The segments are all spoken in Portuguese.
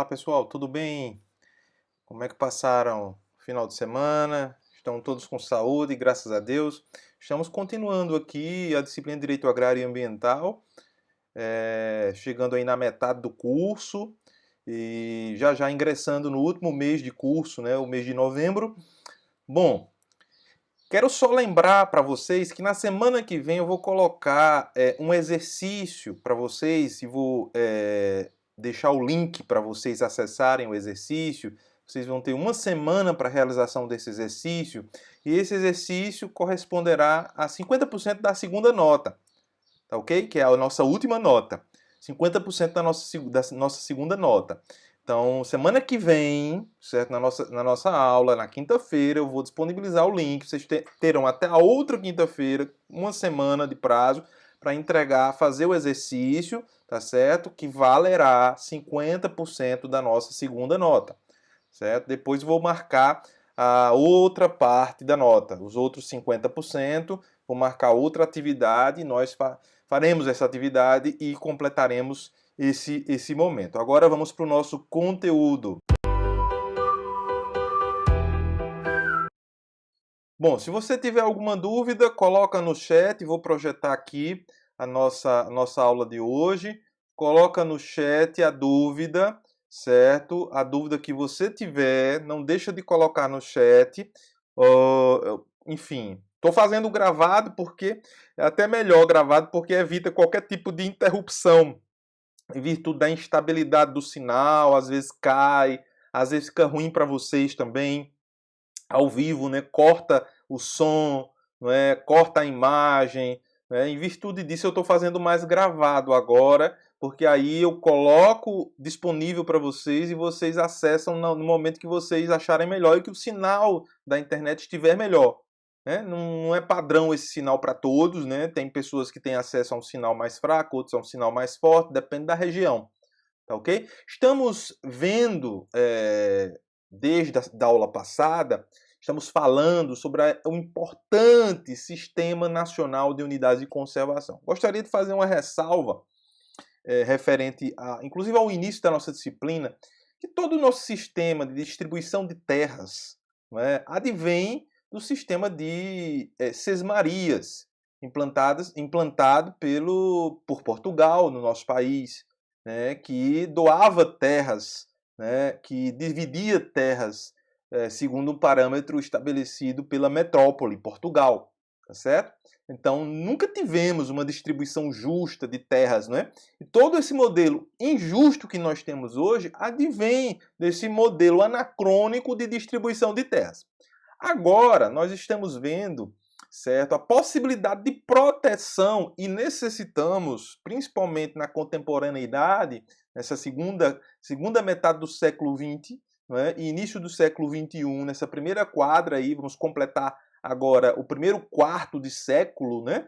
Olá pessoal, tudo bem? Como é que passaram o final de semana? Estão todos com saúde, graças a Deus. Estamos continuando aqui a disciplina de Direito Agrário e Ambiental, chegando aí na metade do curso e já ingressando no último mês de curso, né, o mês de novembro. Bom, quero só lembrar para vocês que na semana que vem eu vou colocar um exercício para vocês e vou deixar o link para vocês acessarem o exercício. Vocês vão ter uma semana para a realização desse exercício e esse exercício corresponderá a 50% da segunda nota, tá ok? Que é a nossa última nota. 50% da nossa segunda nota. Então, semana que vem, certo? Na nossa aula, na quinta-feira, eu vou disponibilizar o link. Vocês terão até a outra quinta-feira, uma semana de prazo, para entregar, fazer o exercício, tá certo? Que valerá 50% da nossa segunda nota, certo? Depois vou marcar a outra parte da nota, os outros 50%, vou marcar outra atividade, nós faremos essa atividade e completaremos esse momento. Agora vamos para o nosso conteúdo. Bom, se você tiver alguma dúvida, coloca no chat, vou projetar aqui a nossa aula de hoje. Coloca no chat a dúvida, certo? A dúvida que você tiver, não deixa de colocar no chat. Enfim, estou fazendo gravado porque é até melhor gravado porque evita qualquer tipo de interrupção em virtude da instabilidade do sinal, às vezes cai, às vezes fica ruim para vocês também ao vivo, né? Corta o som, né? Corta a imagem, né? Em virtude disso eu estou fazendo mais gravado agora, porque aí eu coloco disponível para vocês e vocês acessam no momento que vocês acharem melhor e que o sinal da internet estiver melhor. Né? Não é padrão esse sinal para todos, né? Tem pessoas que têm acesso a um sinal mais fraco, outros a um sinal mais forte, depende da região. Tá ok? Estamos vendo, desde a aula passada, estamos falando sobre o importante Sistema Nacional de Unidades de Conservação. Gostaria de fazer uma ressalva referente, inclusive ao início da nossa disciplina, que todo o nosso sistema de distribuição de terras, né, advém do sistema de sesmarias, implantado por Portugal, no nosso país, né, que doava terras, né, que dividia terras segundo um parâmetro estabelecido pela metrópole, Portugal, tá certo? Então, nunca tivemos uma distribuição justa de terras, não é? E todo esse modelo injusto que nós temos hoje advém desse modelo anacrônico de distribuição de terras. Agora, nós estamos vendo, certo, a possibilidade de proteção e necessitamos, principalmente na contemporaneidade, nessa segunda metade do século XX, né, e início do século XXI, nessa primeira quadra aí, vamos completar agora o primeiro quarto de século, né,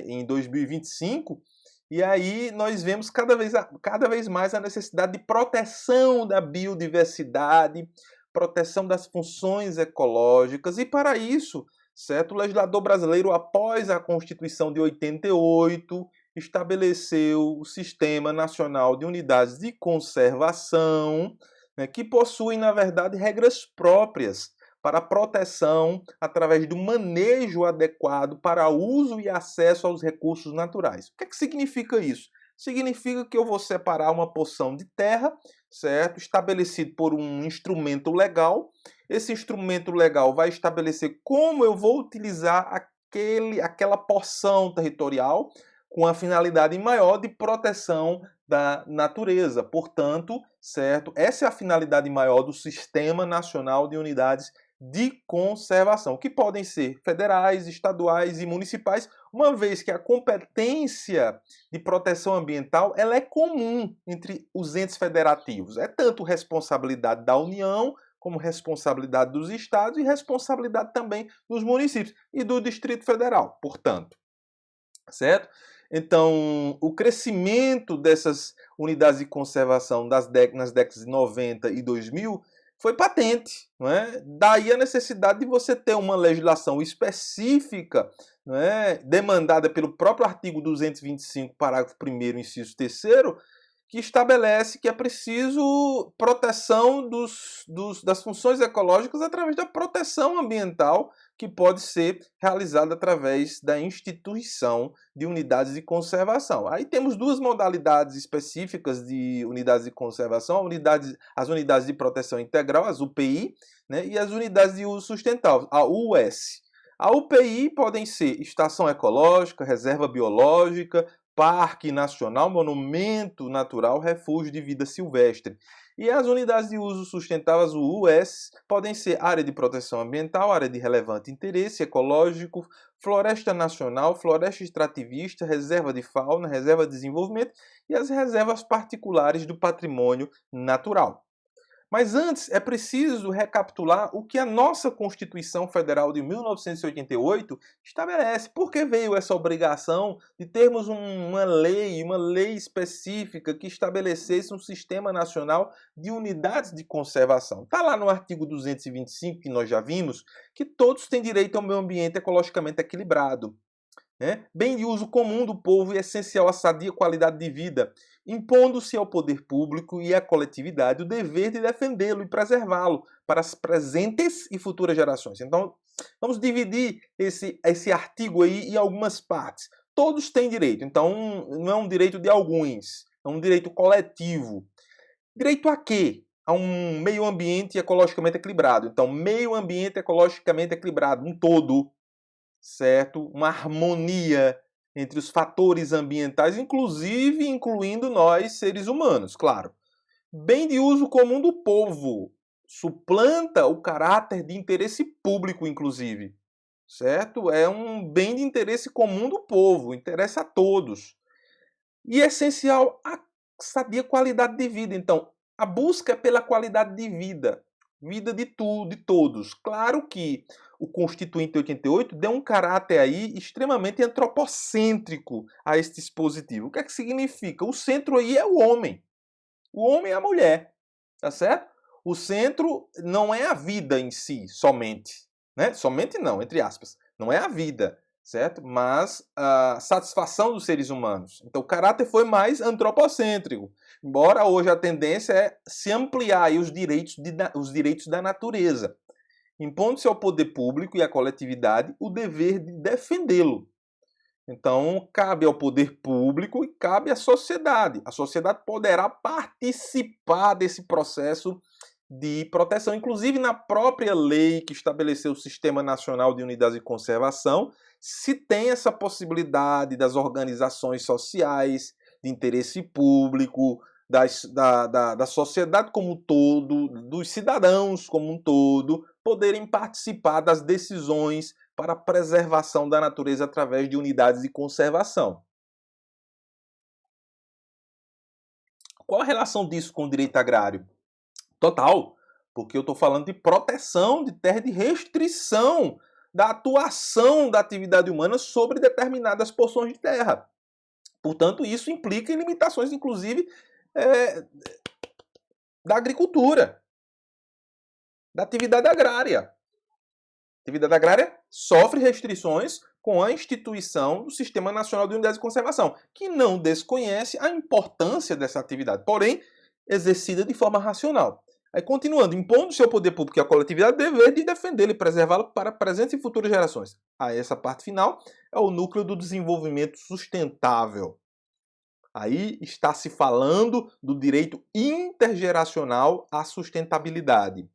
em 2025, e aí nós vemos cada vez mais a necessidade de proteção da biodiversidade, proteção das funções ecológicas, e para isso, certo, o legislador brasileiro, após a Constituição de 88, estabeleceu o Sistema Nacional de Unidades de Conservação, né, que possuem, na verdade, regras próprias para a proteção através do manejo adequado para uso e acesso aos recursos naturais. O que é que significa isso? Significa que eu vou separar uma porção de terra, certo? Estabelecido por um instrumento legal. Esse instrumento legal vai estabelecer como eu vou utilizar aquela porção territorial com a finalidade maior de proteção da natureza. Portanto, certo? Essa é a finalidade maior do Sistema Nacional de Unidades de Conservação, que podem ser federais, estaduais e municipais, uma vez que a competência de proteção ambiental ela é comum entre os entes federativos. É tanto responsabilidade da União, como responsabilidade dos estados e responsabilidade também dos municípios e do Distrito Federal, portanto. Certo? Então, o crescimento dessas unidades de conservação nas décadas de 90 e 2000 foi patente. Não é? Daí a necessidade de você ter uma legislação específica, não é? Demandada pelo próprio artigo 225, parágrafo 1º, inciso 3º, que estabelece que é preciso proteção das funções ecológicas através da proteção ambiental, que pode ser realizada através da instituição de unidades de conservação. Aí temos duas modalidades específicas de unidades de conservação, as unidades de proteção integral, as UPI, né, e as unidades de uso sustentável, a US. A UPI podem ser estação ecológica, reserva biológica, parque nacional, monumento natural, refúgio de vida silvestre. E as unidades de uso sustentável, as US, podem ser área de proteção ambiental, área de relevante interesse ecológico, floresta nacional, floresta extrativista, reserva de fauna, reserva de desenvolvimento e as reservas particulares do patrimônio natural. Mas antes é preciso recapitular o que a nossa Constituição Federal de 1988 estabelece. Por que veio essa obrigação de termos uma lei específica que estabelecesse um sistema nacional de unidades de conservação? Está lá no artigo 225, que nós já vimos, que todos têm direito ao meio ambiente ecologicamente equilibrado, né? Bem de uso comum do povo e essencial à sadia qualidade de vida, impondo-se ao poder público e à coletividade o dever de defendê-lo e preservá-lo para as presentes e futuras gerações. Então, vamos dividir esse artigo aí em algumas partes. Todos têm direito, então não é um direito de alguns, é um direito coletivo. Direito a quê? A um meio ambiente ecologicamente equilibrado. Então, meio ambiente ecologicamente equilibrado, um todo, certo? Uma harmonia entre os fatores ambientais, inclusive incluindo nós, seres humanos, claro. Bem de uso comum do povo. Suplanta o caráter de interesse público, inclusive. Certo? É um bem de interesse comum do povo, interessa a todos. E é essencial a saber qualidade de vida. Então, a busca é pela qualidade de vida. Vida de tudo, de todos. Claro que o Constituinte 88 deu um caráter aí extremamente antropocêntrico a este dispositivo. O que é que significa? O centro aí é o homem. O homem é a mulher, tá certo? O centro não é a vida em si, somente, né? Somente não, entre aspas. Não é a vida, certo? Mas a satisfação dos seres humanos. Então o caráter foi mais antropocêntrico. Embora hoje a tendência é se ampliar aí os direitos da natureza, impondo-se ao poder público e à coletividade o dever de defendê-lo. Então, cabe ao poder público e cabe à sociedade. A sociedade poderá participar desse processo de proteção, inclusive na própria lei que estabeleceu o Sistema Nacional de Unidades de Conservação, se tem essa possibilidade das organizações sociais, de interesse público, da sociedade como um todo, dos cidadãos como um todo, poderem participar das decisões para a preservação da natureza através de unidades de conservação. Qual a relação disso com o direito agrário? Total, porque eu estou falando de proteção de terra, de restrição da atuação da atividade humana sobre determinadas porções de terra. Portanto, isso implica em limitações, inclusive, da agricultura, da atividade agrária. A atividade agrária sofre restrições com a instituição do Sistema Nacional de Unidades de Conservação, que não desconhece a importância dessa atividade, porém, exercida de forma racional. Aí, continuando, impondo-se ao poder público e à coletividade o dever de defendê-lo e preservá-lo para presentes e futuras gerações. Aí, essa parte final é o núcleo do desenvolvimento sustentável. Aí está se falando do direito intergeracional à sustentabilidade.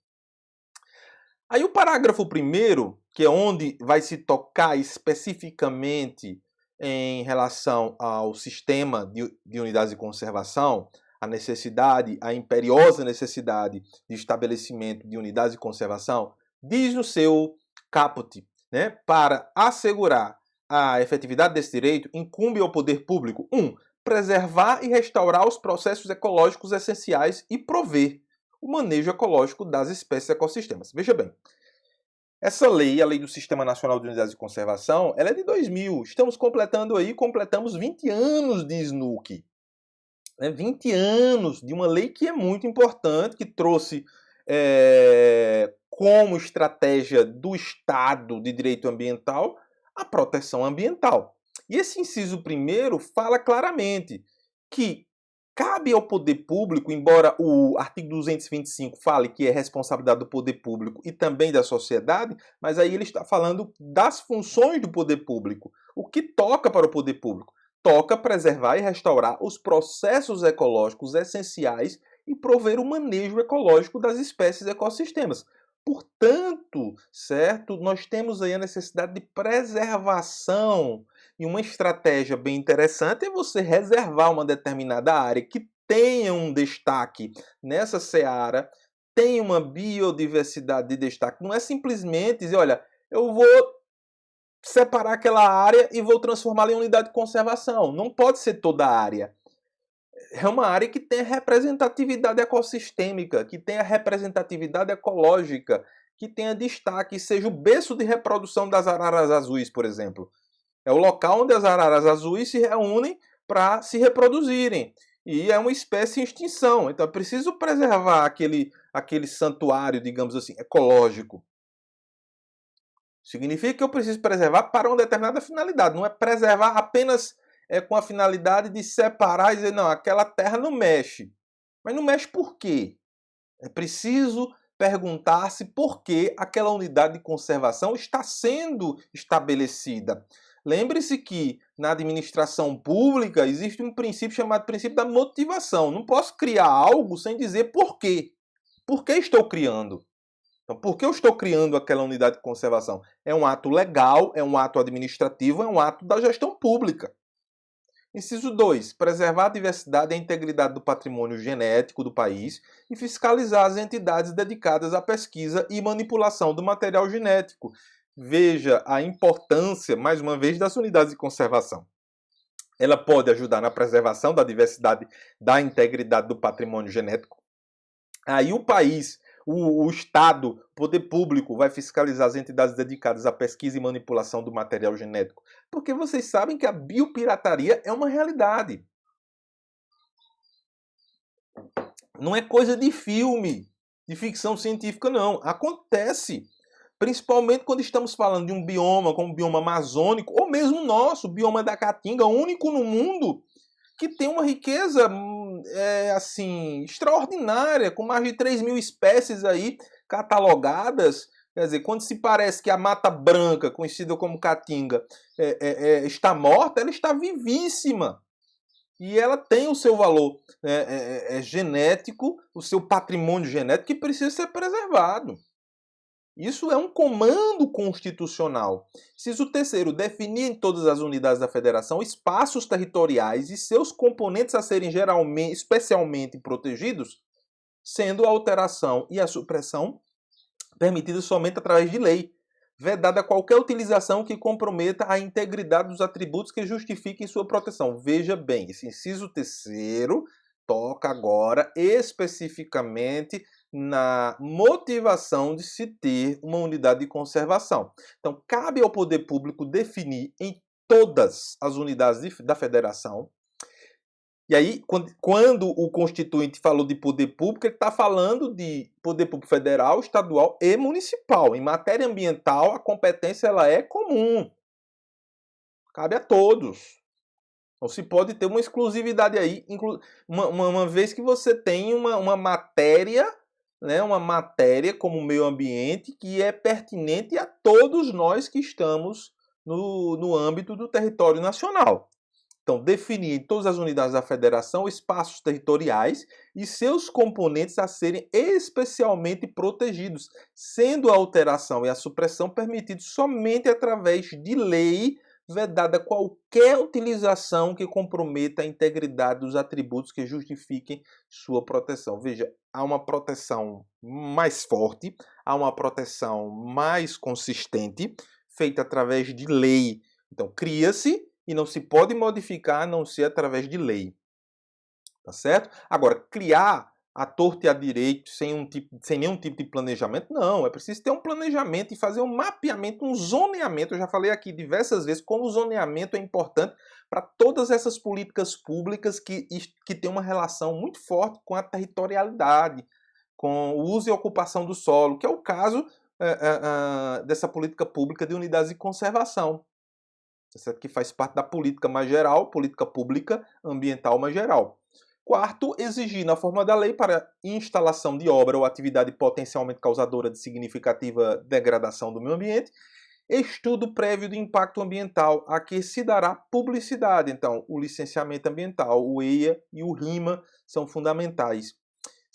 Aí o parágrafo 1º, que é onde vai se tocar especificamente em relação ao sistema de unidades de conservação, a imperiosa necessidade de estabelecimento de unidades de conservação, diz no seu caput, né, para assegurar a efetividade desse direito, incumbe ao poder público, 1. Preservar e restaurar os processos ecológicos essenciais e prover o manejo ecológico das espécies e ecossistemas. Veja bem, essa lei, a Lei do Sistema Nacional de Unidades de Conservação, ela é de 2000. Completamos 20 anos de SNUC. 20 anos de uma lei que é muito importante, que trouxe como estratégia do Estado de direito ambiental a proteção ambiental. E esse inciso 1º fala claramente que cabe ao poder público, embora o artigo 225 fale que é responsabilidade do poder público e também da sociedade, mas aí ele está falando das funções do poder público. O que toca para o poder público? Toca preservar e restaurar os processos ecológicos essenciais e prover o manejo ecológico das espécies e ecossistemas. Portanto, certo, nós temos aí a necessidade de preservação. E uma estratégia bem interessante é você reservar uma determinada área que tenha um destaque nessa seara, tenha uma biodiversidade de destaque. Não é simplesmente dizer, olha, eu vou separar aquela área e vou transformá-la em unidade de conservação. Não pode ser toda a área. É uma área que tem representatividade ecossistêmica, que tenha representatividade ecológica, que tenha destaque, seja o berço de reprodução das araras azuis, por exemplo. É o local onde as araras azuis se reúnem para se reproduzirem. E é uma espécie em extinção. Então é preciso preservar aquele santuário, digamos assim, ecológico. Significa que eu preciso preservar para uma determinada finalidade. Não é preservar apenas com a finalidade de separar e dizer, não, aquela terra não mexe. Mas não mexe por quê? É preciso perguntar-se por que aquela unidade de conservação está sendo estabelecida. Lembre-se que na administração pública existe um princípio chamado princípio da motivação. Não posso criar algo sem dizer por quê. Por que estou criando? Então, por que eu estou criando aquela unidade de conservação? É um ato legal, é um ato administrativo, é um ato da gestão pública. Inciso 2. Preservar a diversidade e a integridade do patrimônio genético do país e fiscalizar as entidades dedicadas à pesquisa e manipulação do material genético. Veja a importância, mais uma vez, das unidades de conservação. Ela pode ajudar na preservação da diversidade, da integridade do patrimônio genético. Aí o país, o Estado, o poder público vai fiscalizar as entidades dedicadas à pesquisa e manipulação do material genético. Porque vocês sabem que a biopirataria é uma realidade. Não é coisa de filme, de ficção científica, não. Acontece. Principalmente quando estamos falando de um bioma como o bioma amazônico, ou mesmo o nosso, o bioma da Caatinga, único no mundo, que tem uma riqueza assim extraordinária, com mais de 3.000 espécies aí catalogadas. Quer dizer, quando se parece que a Mata Branca, conhecida como Caatinga, está morta, ela está vivíssima. E ela tem o seu valor genético, o seu patrimônio genético que precisa ser preservado. Isso é um comando constitucional. Inciso terceiro, definir em todas as unidades da federação espaços territoriais e seus componentes a serem especialmente protegidos, sendo a alteração e a supressão permitidas somente através de lei, vedada qualquer utilização que comprometa a integridade dos atributos que justifiquem sua proteção. Veja bem, esse inciso terceiro toca agora especificamente na motivação de se ter uma unidade de conservação. Então, cabe ao poder público definir em todas as unidades da federação. E aí, quando o Constituinte falou de poder público, ele está falando de poder público federal, estadual e municipal. Em matéria ambiental, a competência ela é comum. Cabe a todos. Não se pode ter uma exclusividade aí, uma vez que você tem uma matéria, né, uma matéria como meio ambiente que é pertinente a todos nós que estamos no âmbito do território nacional. Então, definir em todas as unidades da federação espaços territoriais e seus componentes a serem especialmente protegidos, sendo a alteração e a supressão permitidos somente através de lei, vedada qualquer utilização que comprometa a integridade dos atributos que justifiquem sua proteção. Veja, há uma proteção mais forte, há uma proteção mais consistente, feita através de lei. Então, cria-se e não se pode modificar a não ser através de lei. Tá certo? Agora, criar à torta e à direito sem nenhum tipo de planejamento, não. É preciso ter um planejamento e fazer um mapeamento, um zoneamento. Eu já falei aqui diversas vezes como o zoneamento é importante para todas essas políticas públicas que têm uma relação muito forte com a territorialidade, com o uso e ocupação do solo, que é o caso dessa política pública de unidades de conservação, que faz parte da política mais geral, política pública ambiental mais geral. Quarto, exigir na forma da lei para instalação de obra ou atividade potencialmente causadora de significativa degradação do meio ambiente, estudo prévio de impacto ambiental, a que se dará publicidade. Então, o licenciamento ambiental, o EIA e o RIMA são fundamentais.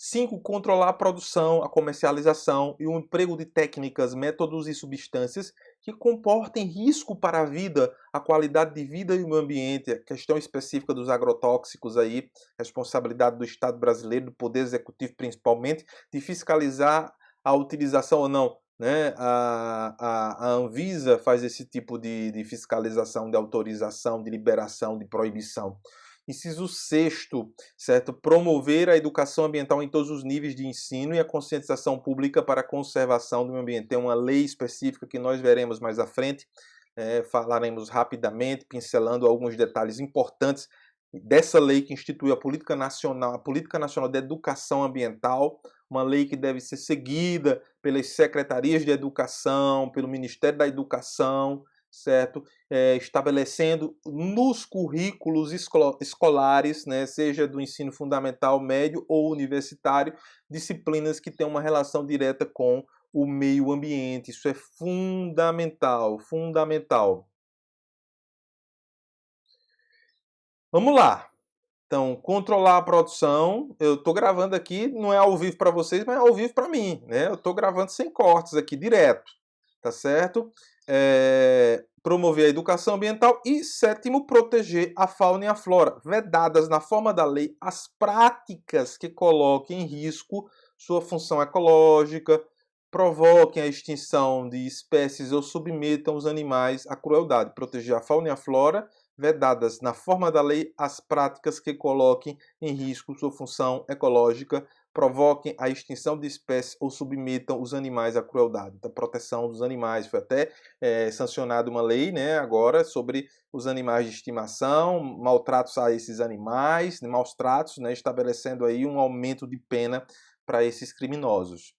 5. Controlar a produção, a comercialização e o emprego de técnicas, métodos e substâncias que comportem risco para a vida, a qualidade de vida e o meio ambiente. A questão específica dos agrotóxicos aí, responsabilidade do Estado brasileiro, do Poder Executivo principalmente, de fiscalizar a utilização ou não. Né? A Anvisa faz esse tipo de fiscalização, de autorização, de liberação, de proibição. Inciso 6º, certo? Promover a educação ambiental em todos os níveis de ensino e a conscientização pública para a conservação do meio ambiente. Tem uma lei específica que nós veremos mais à frente, falaremos rapidamente, pincelando alguns detalhes importantes dessa lei que institui a Política Nacional de Educação Ambiental, uma lei que deve ser seguida pelas secretarias de educação, pelo Ministério da Educação, certo? Estabelecendo nos currículos escolares, né, seja do ensino fundamental, médio ou universitário, disciplinas que têm uma relação direta com o meio ambiente. Isso é fundamental, fundamental. Vamos lá. Então, controlar a produção. Eu estou gravando aqui, não é ao vivo para vocês, mas é ao vivo para mim, né? Eu estou gravando sem cortes aqui, direto, tá certo? Promover a educação ambiental e 7º, proteger a fauna e a flora, vedadas na forma da lei as práticas que coloquem em risco sua função ecológica, provoquem a extinção de espécies ou submetam os animais à crueldade. Proteger a fauna e a flora, vedadas na forma da lei as práticas que coloquem em risco sua função ecológica, provoquem a extinção de espécies ou submetam os animais à crueldade. Então, proteção dos animais. Foi até sancionada uma lei, né, agora sobre os animais de estimação, maltratos a esses animais, maus tratos, né, estabelecendo aí um aumento de pena para esses criminosos.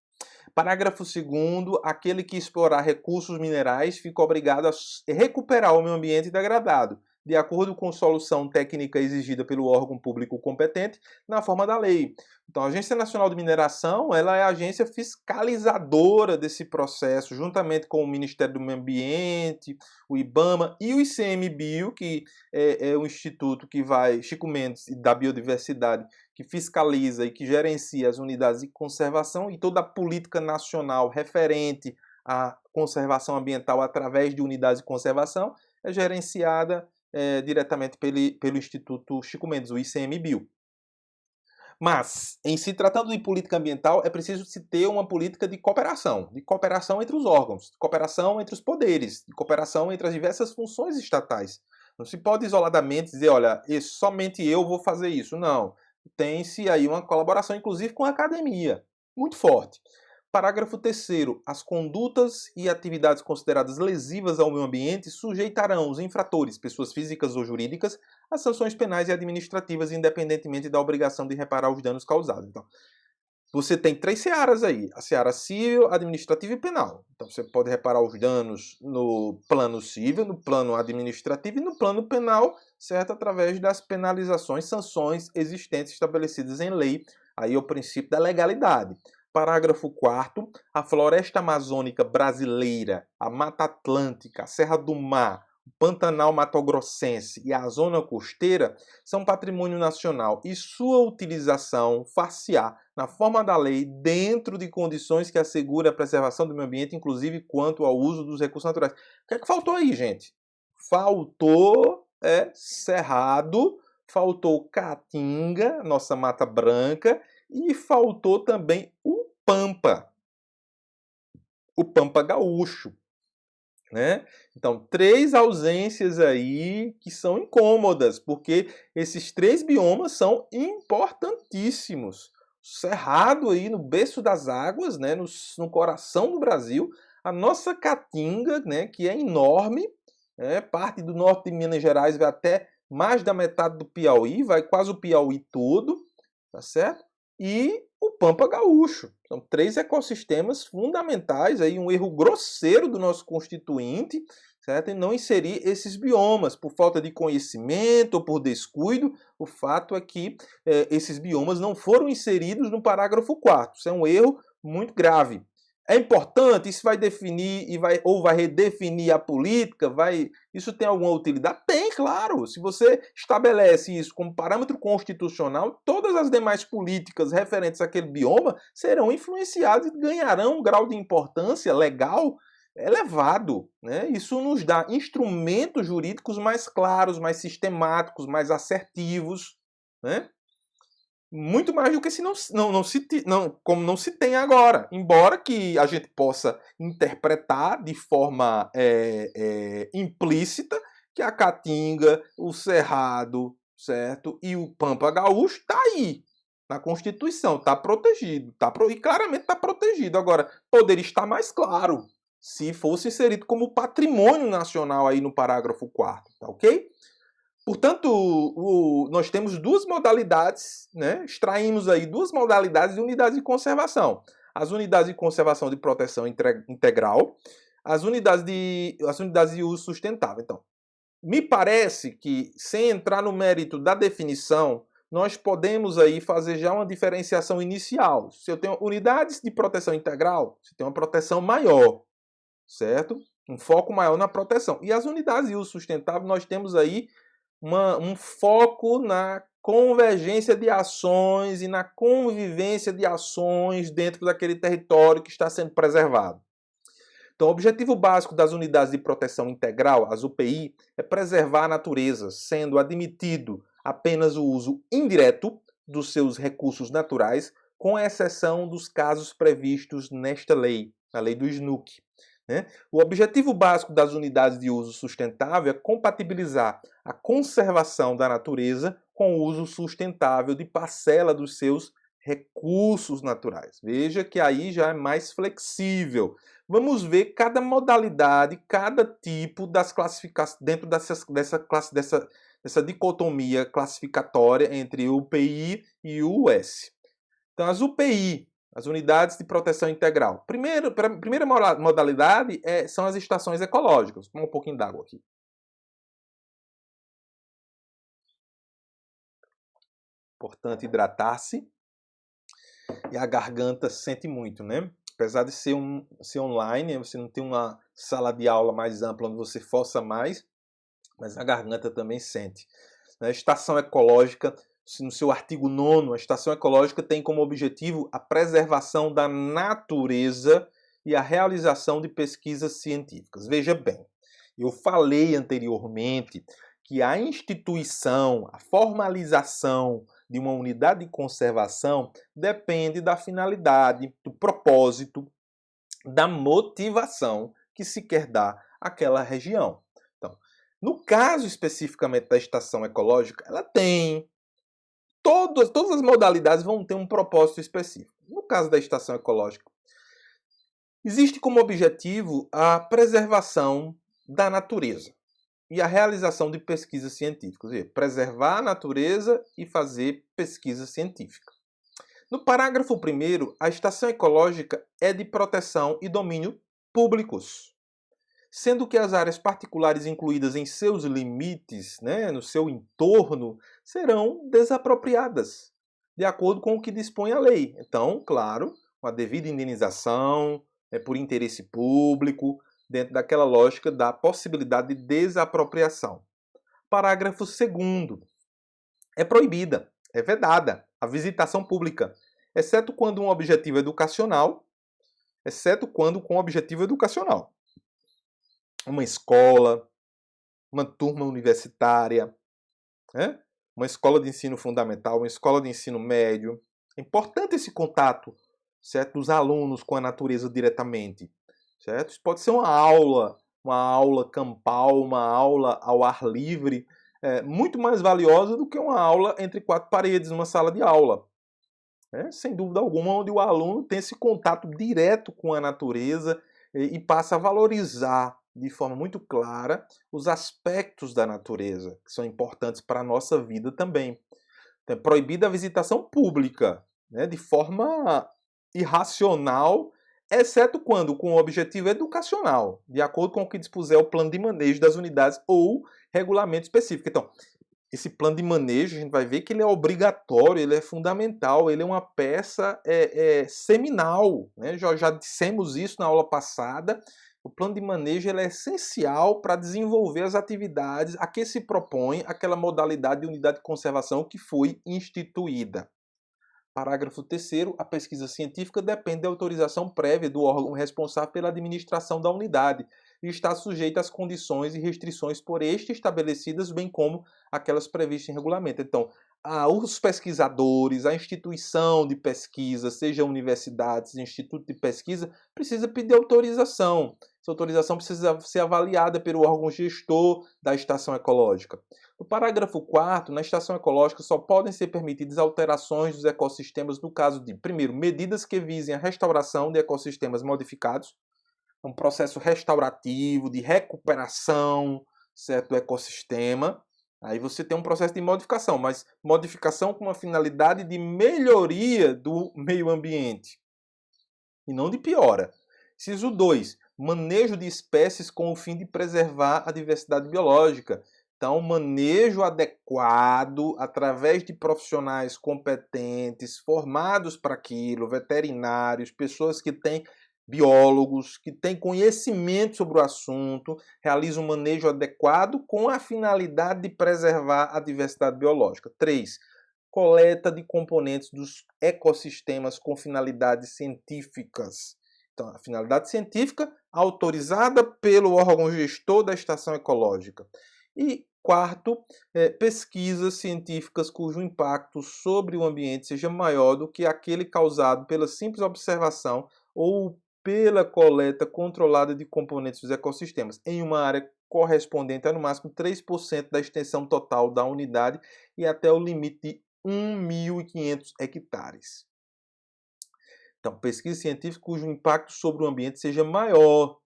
Parágrafo 2º, aquele que explorar recursos minerais fica obrigado a recuperar o meio ambiente degradado, de acordo com solução técnica exigida pelo órgão público competente, na forma da lei. Então, a Agência Nacional de Mineração, ela é a agência fiscalizadora desse processo, juntamente com o Ministério do Meio Ambiente, o IBAMA e o ICMBio, que é o instituto que vai, Chico Mendes, da Biodiversidade, que fiscaliza e que gerencia as unidades de conservação e toda a política nacional referente à conservação ambiental através de unidades de conservação é gerenciada diretamente pelo Instituto Chico Mendes, o ICMBio. Mas, em se tratando de política ambiental, é preciso se ter uma política de cooperação entre os órgãos, de cooperação entre os poderes, de cooperação entre as diversas funções estatais. Não se pode isoladamente dizer, olha, somente eu vou fazer isso. Não. Tem-se aí uma colaboração, inclusive, com a academia, muito forte. Parágrafo 3º. As condutas e atividades consideradas lesivas ao meio ambiente sujeitarão os infratores, pessoas físicas ou jurídicas, a sanções penais e administrativas, independentemente da obrigação de reparar os danos causados. Então, você tem 3 searas aí, a seara civil, administrativa e penal. Então, você pode reparar os danos no plano civil, no plano administrativo e no plano penal, certo? Através das penalizações, sanções existentes estabelecidas em lei. Aí é o princípio da legalidade. Parágrafo 4º, a floresta amazônica brasileira, a Mata Atlântica, a Serra do Mar, o Pantanal Mato-Grossense e a zona costeira são patrimônio nacional e sua utilização far-se-á na forma da lei dentro de condições que assegurem a preservação do meio ambiente, inclusive quanto ao uso dos recursos naturais. O que é que faltou aí, gente? Faltou cerrado, faltou caatinga, nossa Mata Branca, e faltou também o Pampa gaúcho, né? Então, 3 ausências aí que são incômodas, porque esses 3 biomas são importantíssimos. Cerrado aí no berço das águas, né? no coração do Brasil, a nossa Caatinga, né? Que é enorme, parte do norte de Minas Gerais vai até mais da metade do Piauí, vai quase o Piauí todo, tá certo? E o Pampa gaúcho. São 3 ecossistemas fundamentais, aí um erro grosseiro do nosso constituinte, certo? E não inserir esses biomas por falta de conhecimento ou por descuido. O fato é que esses biomas não foram inseridos no parágrafo 4º. Isso é um erro muito grave. É importante? Isso vai definir ou vai redefinir a política? Isso tem alguma utilidade? Tem, claro. Se você estabelece isso como parâmetro constitucional, todas as demais políticas referentes àquele bioma serão influenciadas e ganharão um grau de importância legal elevado, né? Isso nos dá instrumentos jurídicos mais claros, mais sistemáticos, mais assertivos, né? Muito mais do que se como não se tem agora. Embora que a gente possa interpretar de forma implícita que a Caatinga, o Cerrado, certo? E o Pampa Gaúcho está aí na Constituição, está protegido, e claramente está protegido. Agora, poderia estar mais claro se fosse inserido como patrimônio nacional aí no parágrafo 4º, tá ok? Portanto, nós temos duas modalidades, né? Extraímos aí duas modalidades de unidades de conservação. As unidades de conservação de proteção integral, as unidades de uso sustentável. Então, me parece que, sem entrar no mérito da definição, nós podemos aí fazer já uma diferenciação inicial. Se eu tenho unidades de proteção integral, você tem uma proteção maior, certo? Um foco maior na proteção. E as unidades de uso sustentável, nós temos aí um foco na convergência de ações e na convivência de ações dentro daquele território que está sendo preservado. Então, o objetivo básico das unidades de proteção integral, as UPI, é preservar a natureza, sendo admitido apenas o uso indireto dos seus recursos naturais, com exceção dos casos previstos nesta lei, a lei do SNUC. Né? O objetivo básico das unidades de uso sustentável é compatibilizar a conservação da natureza com o uso sustentável de parcela dos seus recursos naturais. Veja que aí já é mais flexível. Vamos ver cada modalidade, cada tipo das classificações dentro dessa dicotomia classificatória entre UPI e US. Então, as UPI, as unidades de proteção integral. Primeira modalidade são as estações ecológicas. Vou tomar um pouquinho d'água aqui. Importante hidratar-se. E a garganta sente muito, né? Apesar de ser online, você não tem uma sala de aula mais ampla onde você força mais, mas a garganta também sente. A estação ecológica, no seu artigo 9º, a estação ecológica tem como objetivo a preservação da natureza e a realização de pesquisas científicas. Veja bem, eu falei anteriormente que a instituição, a formalização de uma unidade de conservação depende da finalidade, do propósito, da motivação que se quer dar àquela região. Então, no caso especificamente da estação ecológica, ela tem todas as modalidades vão ter um propósito específico. No caso da estação ecológica, existe como objetivo a preservação da natureza e a realização de pesquisas científicas, ou seja, preservar a natureza e fazer pesquisa científica. No parágrafo 1º, a estação ecológica é de proteção e domínio públicos, sendo que as áreas particulares incluídas em seus limites, né, no seu entorno, serão desapropriadas, de acordo com o que dispõe a lei. Então, claro, uma devida indenização, por interesse público, dentro daquela lógica da possibilidade de desapropriação. Parágrafo 2º. É proibida, é vedada a visitação pública, exceto quando com objetivo educacional. Uma escola, uma turma universitária, né? Uma escola de ensino fundamental, uma escola de ensino médio. É importante esse contato, certo, dos alunos com a natureza diretamente. Certo? Isso pode ser uma aula campal, uma aula ao ar livre, muito mais valiosa do que uma aula entre quatro paredes, numa sala de aula. Sem dúvida alguma, onde o aluno tem esse contato direto com a natureza e passa a valorizar de forma muito clara os aspectos da natureza, que são importantes para a nossa vida também. Então, é proibida a visitação pública, né, de forma irracional, exceto quando com o objetivo educacional, de acordo com o que dispuser o plano de manejo das unidades ou regulamento específico. Então, esse plano de manejo, a gente vai ver que ele é obrigatório, ele é fundamental, ele é uma peça seminal, né? Já dissemos isso na aula passada. O plano de manejo ele é essencial para desenvolver as atividades a que se propõe aquela modalidade de unidade de conservação que foi instituída. Parágrafo 3º, a pesquisa científica depende da autorização prévia do órgão responsável pela administração da unidade e está sujeita às condições e restrições por este estabelecidas, bem como aquelas previstas em regulamento. Então, os pesquisadores, a instituição de pesquisa, seja universidades, instituto de pesquisa, precisa pedir autorização. Essa autorização precisa ser avaliada pelo órgão gestor da estação ecológica. No parágrafo 4º, na estação ecológica só podem ser permitidas alterações dos ecossistemas no caso de, primeiro, medidas que visem a restauração de ecossistemas modificados, um processo restaurativo, de recuperação, certo, do ecossistema. Aí você tem um processo de modificação, mas modificação com uma finalidade de melhoria do meio ambiente e não de piora. Inciso 2, manejo de espécies com o fim de preservar a diversidade biológica. Então, manejo adequado através de profissionais competentes, formados para aquilo, veterinários, pessoas que têm biólogos, que têm conhecimento sobre o assunto, realizam um manejo adequado com a finalidade de preservar a diversidade biológica. 3. Coleta de componentes dos ecossistemas com finalidades científicas. Então, a finalidade científica autorizada pelo órgão gestor da estação ecológica. E 4, pesquisas científicas cujo impacto sobre o ambiente seja maior do que aquele causado pela simples observação ou pela coleta controlada de componentes dos ecossistemas, em uma área correspondente a no máximo 3% da extensão total da unidade e até o limite de 1.500 hectares. Então, pesquisa científica cujo impacto sobre o ambiente seja maior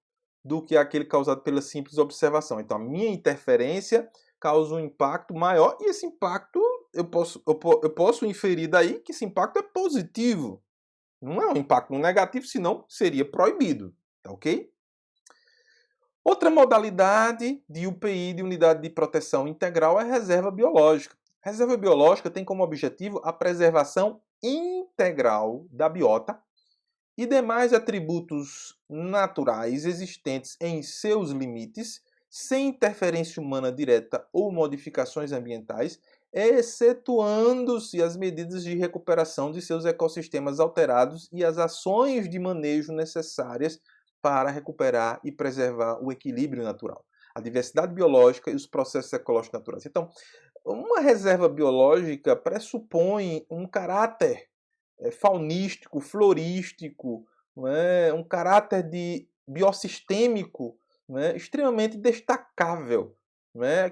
do que aquele causado pela simples observação. Então, a minha interferência causa um impacto maior e esse impacto, eu posso inferir daí que esse impacto é positivo. Não é um impacto negativo, senão seria proibido. Tá ok? Outra modalidade de UPI, de Unidade de Proteção Integral, é a reserva biológica. A reserva biológica tem como objetivo a preservação integral da biota e demais atributos naturais existentes em seus limites, sem interferência humana direta ou modificações ambientais, excetuando-se as medidas de recuperação de seus ecossistemas alterados e as ações de manejo necessárias para recuperar e preservar o equilíbrio natural, a diversidade biológica e os processos ecológicos naturais. Então, uma reserva biológica pressupõe um caráter faunístico, florístico, um caráter de biossistêmico extremamente destacável,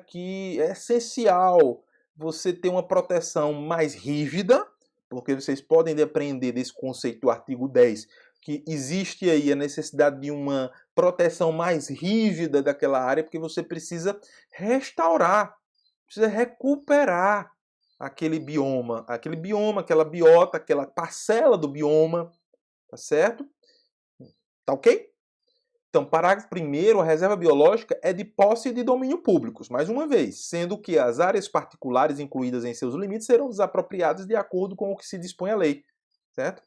que é essencial você ter uma proteção mais rígida, porque vocês podem depreender desse conceito do artigo 10, que existe aí a necessidade de uma proteção mais rígida daquela área, porque você precisa restaurar, precisa recuperar aquele bioma, aquela biota, aquela parcela do bioma, tá certo? Tá ok? Então, parágrafo 1º, a reserva biológica é de posse e de domínio públicos, mais uma vez, sendo que as áreas particulares incluídas em seus limites serão desapropriadas de acordo com o que se dispõe a lei, certo?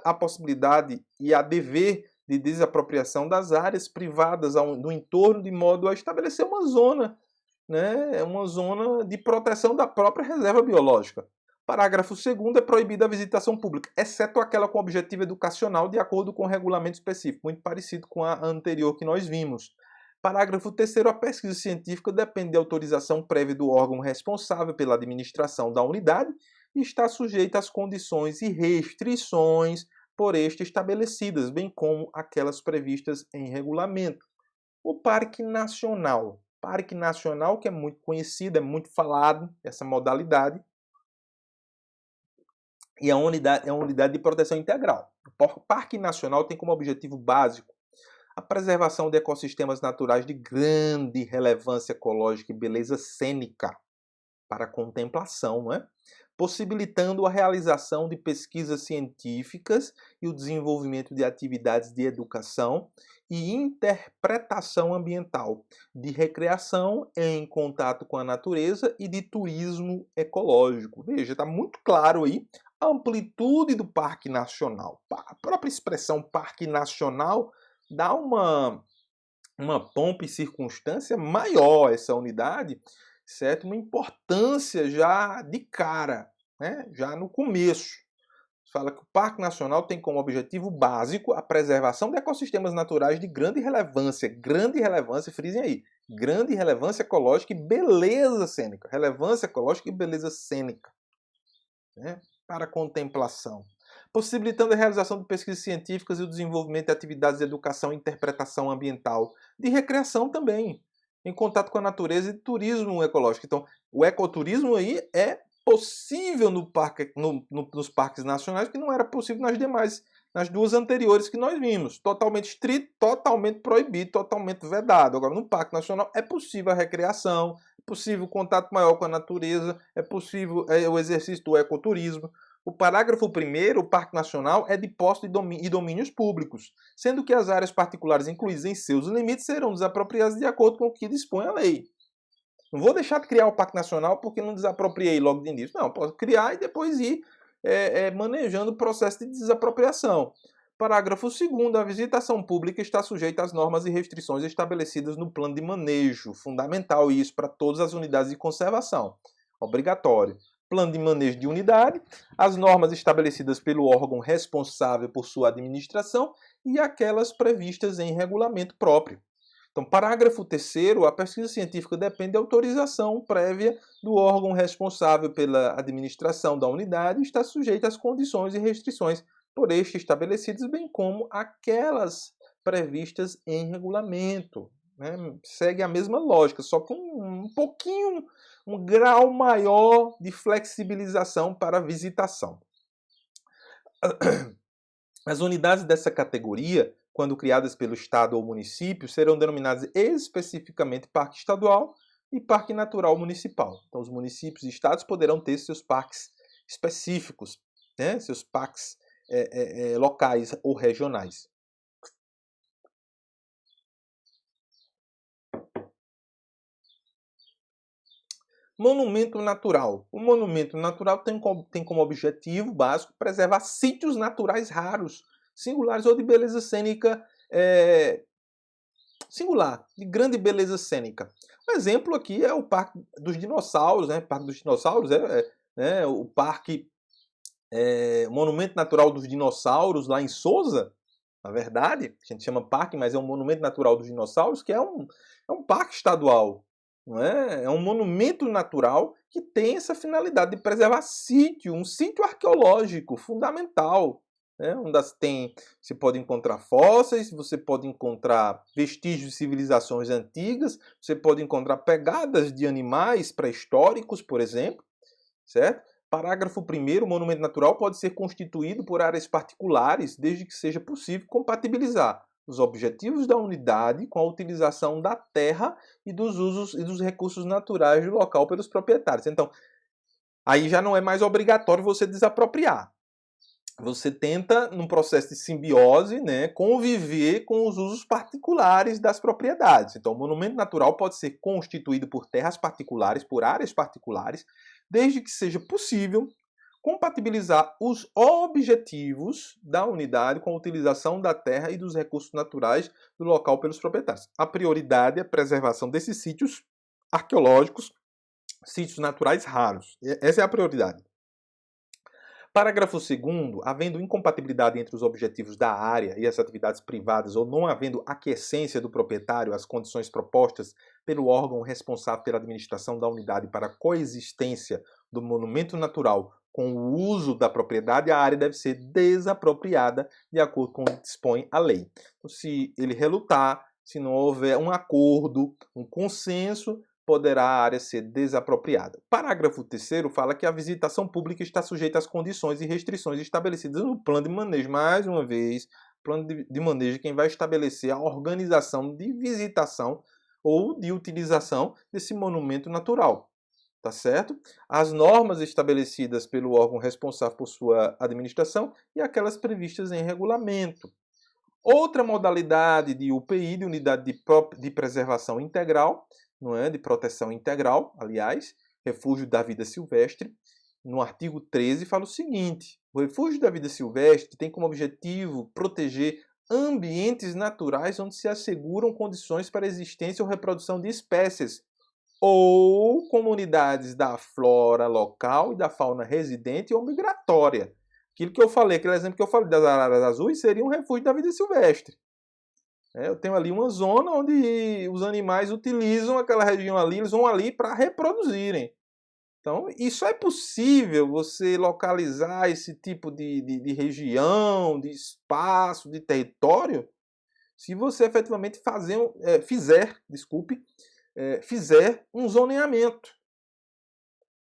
A possibilidade e a dever de desapropriação das áreas privadas do entorno de modo a estabelecer uma zona, uma zona de proteção da própria reserva biológica. Parágrafo 2º, é proibida a visitação pública, exceto aquela com objetivo educacional, de acordo com o regulamento específico, muito parecido com a anterior que nós vimos. Parágrafo 3º, a pesquisa científica depende de autorização prévia do órgão responsável pela administração da unidade e está sujeita às condições e restrições por este estabelecidas, bem como aquelas previstas em regulamento. O Parque Nacional. Parque Nacional, que é muito conhecido, é muito falado, essa modalidade, e é uma unidade de proteção integral. O Parque Nacional tem como objetivo básico a preservação de ecossistemas naturais de grande relevância ecológica e beleza cênica para a contemplação, possibilitando a realização de pesquisas científicas e o desenvolvimento de atividades de educação e interpretação ambiental, de recreação em contato com a natureza e de turismo ecológico. Veja, está muito claro aí a amplitude do Parque Nacional. A própria expressão Parque Nacional dá uma pompa e circunstância maior a essa unidade, certo? Uma importância já de cara, né? Já no começo. Fala que o Parque Nacional tem como objetivo básico a preservação de ecossistemas naturais de grande relevância, frisem aí, grande relevância ecológica e beleza cênica. Relevância ecológica e beleza cênica, né? Para contemplação. Possibilitando a realização de pesquisas científicas e o desenvolvimento de atividades de educação e interpretação ambiental, de recreação também, em contato com a natureza e de turismo ecológico. Então, o ecoturismo aí é possível nos parques nacionais, que não era possível nas duas anteriores que nós vimos. Totalmente estrito, totalmente proibido, totalmente vedado. Agora, no Parque Nacional é possível a recreação, é possível o contato maior com a natureza, é possível o exercício do ecoturismo. O parágrafo 1º, o Parque Nacional é de posse e domínios públicos, sendo que as áreas particulares incluídas em seus limites serão desapropriadas de acordo com o que dispõe a lei. Não vou deixar de criar o Parque Nacional porque não desapropriei logo de início. Não, posso criar e depois ir manejando o processo de desapropriação. Parágrafo 2º, a visitação pública está sujeita às normas e restrições estabelecidas no plano de manejo. Fundamental isso para todas as unidades de conservação. Obrigatório. Plano de manejo de unidade, as normas estabelecidas pelo órgão responsável por sua administração e aquelas previstas em regulamento próprio. Então, parágrafo 3º, a pesquisa científica depende de autorização prévia do órgão responsável pela administração da unidade e está sujeita às condições e restrições por este estabelecidas, bem como aquelas previstas em regulamento. Né? Segue a mesma lógica, só com um grau maior de flexibilização para a visitação. As unidades dessa categoria, quando criadas pelo Estado ou município, serão denominadas especificamente Parque Estadual e Parque Natural Municipal. Então, os municípios e estados poderão ter seus parques específicos, né? Seus parques locais ou regionais. Monumento natural. O monumento natural tem como objetivo básico preservar sítios naturais raros, singulares ou de beleza cênica singular, de grande beleza cênica. Um exemplo aqui é o Parque dos Dinossauros, né? O Parque dos Dinossauros o Parque Monumento Natural dos Dinossauros lá em Sousa, na verdade, a gente chama parque, mas é um Monumento Natural dos Dinossauros, que é um parque estadual. Não é? É um monumento natural que tem essa finalidade de preservar um sítio arqueológico fundamental, né? Onde você pode encontrar fósseis, você pode encontrar vestígios de civilizações antigas, você pode encontrar pegadas de animais pré-históricos, por exemplo, certo? Parágrafo 1º, o monumento natural pode ser constituído por áreas particulares, desde que seja possível compatibilizar os objetivos da unidade com a utilização da terra e dos usos e dos recursos naturais do local pelos proprietários. Então, aí já não é mais obrigatório você desapropriar. Você tenta, num processo de simbiose, né, conviver com os usos particulares das propriedades. Então, o monumento natural pode ser constituído por terras particulares, por áreas particulares, desde que seja possível compatibilizar os objetivos da unidade com a utilização da terra e dos recursos naturais do local pelos proprietários. A prioridade é a preservação desses sítios arqueológicos, sítios naturais raros. Essa é a prioridade. Parágrafo 2º, havendo incompatibilidade entre os objetivos da área e as atividades privadas ou não havendo aquiescência do proprietário às condições propostas pelo órgão responsável pela administração da unidade para a coexistência do monumento natural com o uso da propriedade, a área deve ser desapropriada de acordo com o que dispõe a lei. Então, se ele relutar, se não houver um acordo, um consenso, poderá a área ser desapropriada. Parágrafo 3º fala que a visitação pública está sujeita às condições e restrições estabelecidas no plano de manejo. Mais uma vez, plano de manejo é quem vai estabelecer a organização de visitação ou de utilização desse monumento natural. tá certo? As normas estabelecidas pelo órgão responsável por sua administração e aquelas previstas em regulamento. Outra modalidade de UPI, de Unidade de Preservação Integral, não é? De proteção integral, aliás, Refúgio da Vida Silvestre, no artigo 13 fala o seguinte: o Refúgio da Vida Silvestre tem como objetivo proteger ambientes naturais onde se asseguram condições para a existência ou reprodução de espécies ou comunidades da flora local e da fauna residente ou migratória. Aquilo que eu falei, aquele exemplo que eu falei das araras azuis, seria um refúgio da vida silvestre. Eu tenho ali uma zona onde os animais utilizam aquela região ali, eles vão ali para reproduzirem. Então, isso é possível, você localizar esse tipo de região, de espaço, de território, se você efetivamente fizer um zoneamento.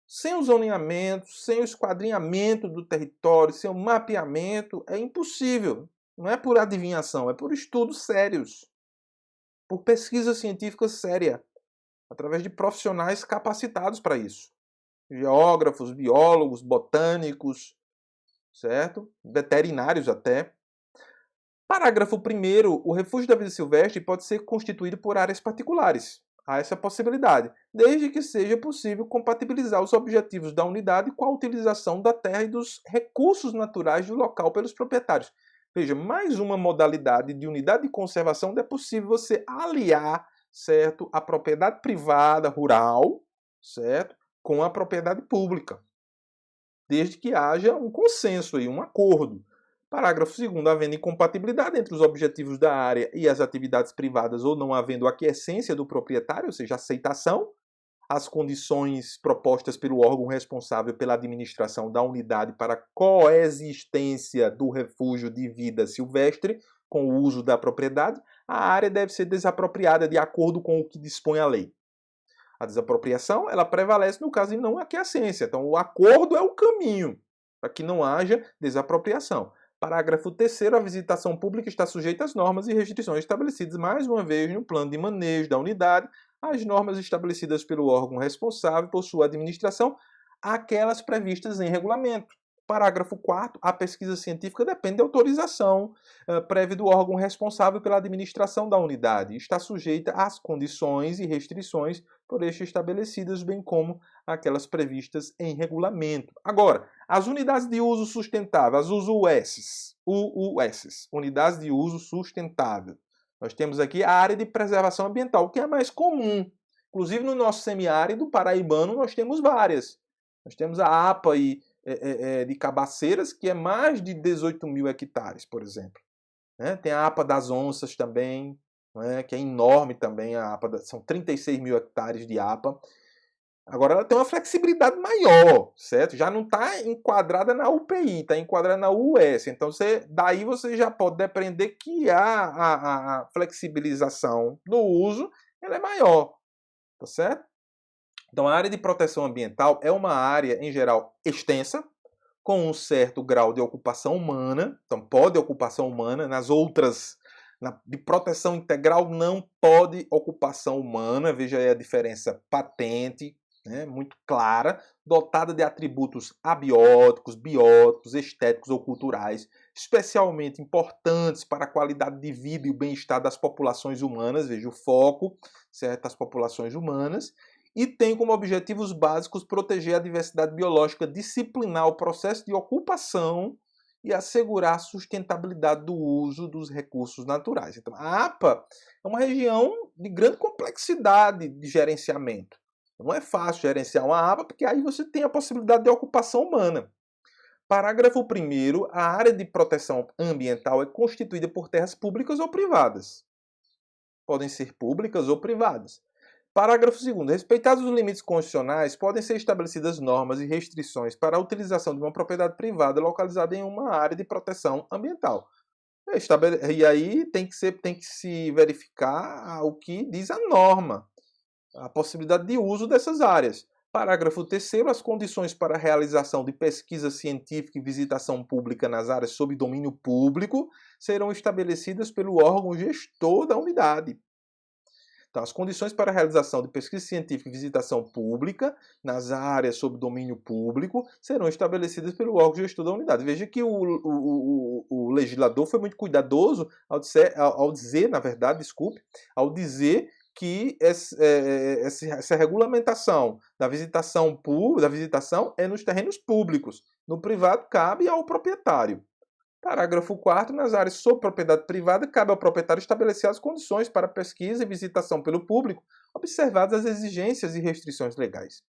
Sem o zoneamento, sem o esquadrinhamento do território, sem o mapeamento, é impossível. Não é por adivinhação, é por estudos sérios, por pesquisa científica séria, através de profissionais capacitados para isso. Geógrafos, biólogos, botânicos, certo? Veterinários até. Parágrafo 1º, o refúgio da vida silvestre pode ser constituído por áreas particulares. Há essa possibilidade, desde que seja possível compatibilizar os objetivos da unidade com a utilização da terra e dos recursos naturais do local pelos proprietários. Veja, mais uma modalidade de unidade de conservação onde é possível você aliar, certo, a propriedade privada rural, certo, com a propriedade pública, desde que haja um consenso aí, um acordo. Parágrafo 2º, havendo incompatibilidade entre os objetivos da área e as atividades privadas ou não havendo aquiescência do proprietário, ou seja, aceitação, as condições propostas pelo órgão responsável pela administração da unidade para a coexistência do refúgio de vida silvestre com o uso da propriedade, a área deve ser desapropriada de acordo com o que dispõe a lei. A desapropriação, ela prevalece no caso de não aquiescência. Então, o acordo é o caminho para que não haja desapropriação. Parágrafo 3º, a visitação pública está sujeita às normas e restrições estabelecidas, mais uma vez, no plano de manejo da unidade, as normas estabelecidas pelo órgão responsável por sua administração, aquelas previstas em regulamento. Parágrafo 4º, a pesquisa científica depende de autorização prévia do órgão responsável pela administração da unidade. Está sujeita às condições e restrições por este estabelecidas, bem como aquelas previstas em regulamento. Agora, as unidades de uso sustentável, as UUS, unidades de uso sustentável. Nós temos aqui a área de preservação ambiental, que é a mais comum. Inclusive, no nosso semiárido paraibano, nós temos várias. Nós temos a APA de Cabaceiras, que é mais de 18 mil hectares, por exemplo. Tem a APA das Onças também, que é enorme também, a APA, são 36 mil hectares de APA. Agora ela tem uma flexibilidade maior, certo? Já não está enquadrada na UPI, está enquadrada na US. Então daí você já pode depender que a flexibilização do uso ela é maior, tá certo? Então a área de proteção ambiental é uma área, em geral, extensa, com um certo grau de ocupação humana. Então pode ocupação humana, nas outras de proteção integral não pode ocupação humana, veja aí a diferença patente, muito clara, dotada de atributos abióticos, bióticos, estéticos ou culturais, especialmente importantes para a qualidade de vida e o bem-estar das populações humanas, veja o foco, certas populações humanas, e tem como objetivos básicos proteger a diversidade biológica, disciplinar o processo de ocupação e assegurar a sustentabilidade do uso dos recursos naturais. Então, a APA é uma região de grande complexidade de gerenciamento. Não é fácil gerenciar uma APA, porque aí você tem a possibilidade de ocupação humana. Parágrafo 1º, a área de proteção ambiental é constituída por terras públicas ou privadas. Podem ser públicas ou privadas. Parágrafo 2º. Respeitados os limites constitucionais, podem ser estabelecidas normas e restrições para a utilização de uma propriedade privada localizada em uma área de proteção ambiental. E aí tem que se verificar o que diz a norma, a possibilidade de uso dessas áreas. Parágrafo 3º. As condições para a realização de pesquisa científica e visitação pública nas áreas sob domínio público serão estabelecidas pelo órgão gestor da unidade. Então, as condições para a realização de pesquisa científica e visitação pública nas áreas sob domínio público serão estabelecidas pelo órgão gestor da unidade. Veja que o legislador foi muito cuidadoso ao dizer, na verdade, desculpe, ao dizer que essa regulamentação da visitação é nos terrenos públicos. No privado, cabe ao proprietário. Parágrafo 4º. Nas áreas sob propriedade privada, cabe ao proprietário estabelecer as condições para pesquisa e visitação pelo público, observadas as exigências e restrições legais.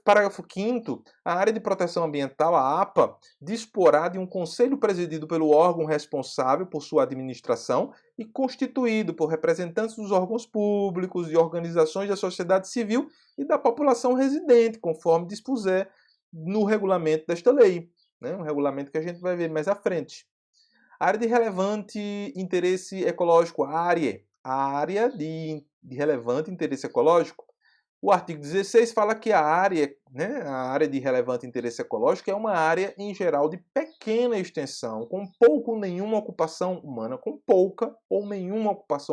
Parágrafo 5º. A área de proteção ambiental, a APA, disporá de um conselho presidido pelo órgão responsável por sua administração e constituído por representantes dos órgãos públicos e organizações da sociedade civil e da população residente, conforme dispuser no regulamento desta lei. Um regulamento que a gente vai ver mais à frente. Área de relevante interesse ecológico, a área de relevante interesse ecológico. O artigo 16 fala que a área de relevante interesse ecológico é uma área, em geral, de pequena extensão, com pouca ou nenhuma ocupação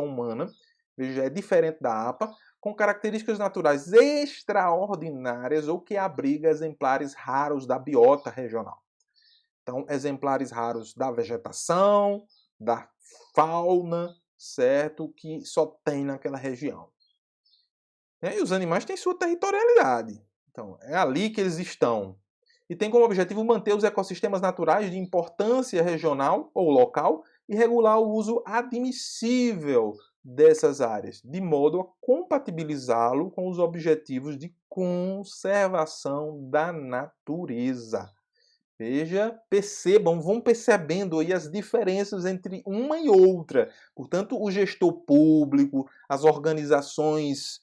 humana, veja, é diferente da APA, com características naturais extraordinárias ou que abriga exemplares raros da biota regional. Então, exemplares raros da vegetação, da fauna, certo? Que só tem naquela região. E os animais têm sua territorialidade. Então, é ali que eles estão. E tem como objetivo manter os ecossistemas naturais de importância regional ou local e regular o uso admissível dessas áreas, de modo a compatibilizá-lo com os objetivos de conservação da natureza. Veja, percebam, vão percebendo aí as diferenças entre uma e outra. Portanto, o gestor público, as organizações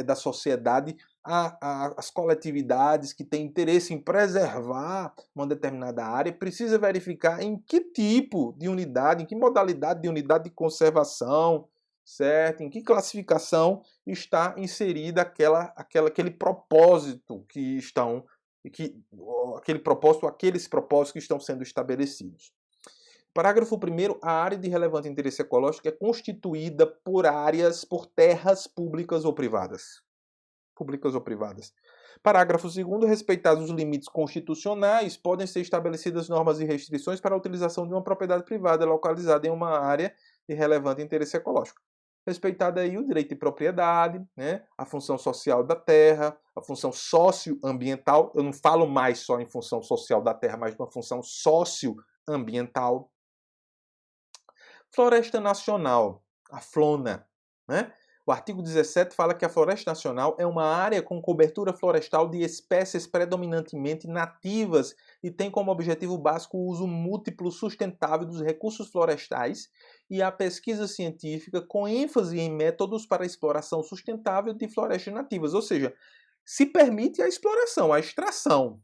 da sociedade, as coletividades que têm interesse em preservar uma determinada área, precisa verificar em que tipo de unidade, em que modalidade de unidade de conservação, certo? Em que classificação está inserida aquele propósito que estão aqueles propósitos que estão sendo estabelecidos. Parágrafo 1º. A área de relevante interesse ecológico é constituída por terras públicas ou privadas. Parágrafo 2º. Respeitados os limites constitucionais, podem ser estabelecidas normas e restrições para a utilização de uma propriedade privada localizada em uma área de relevante interesse ecológico. Respeitado aí o direito de propriedade, a função social da terra, a função socioambiental. Eu não falo mais só em função social da terra, mas uma função socioambiental. Floresta Nacional, a FLONA. O artigo 17 fala que a Floresta Nacional é uma área com cobertura florestal de espécies predominantemente nativas e tem como objetivo básico o uso múltiplo sustentável dos recursos florestais e a pesquisa científica com ênfase em métodos para a exploração sustentável de florestas nativas. Ou seja, se permite a exploração, a extração.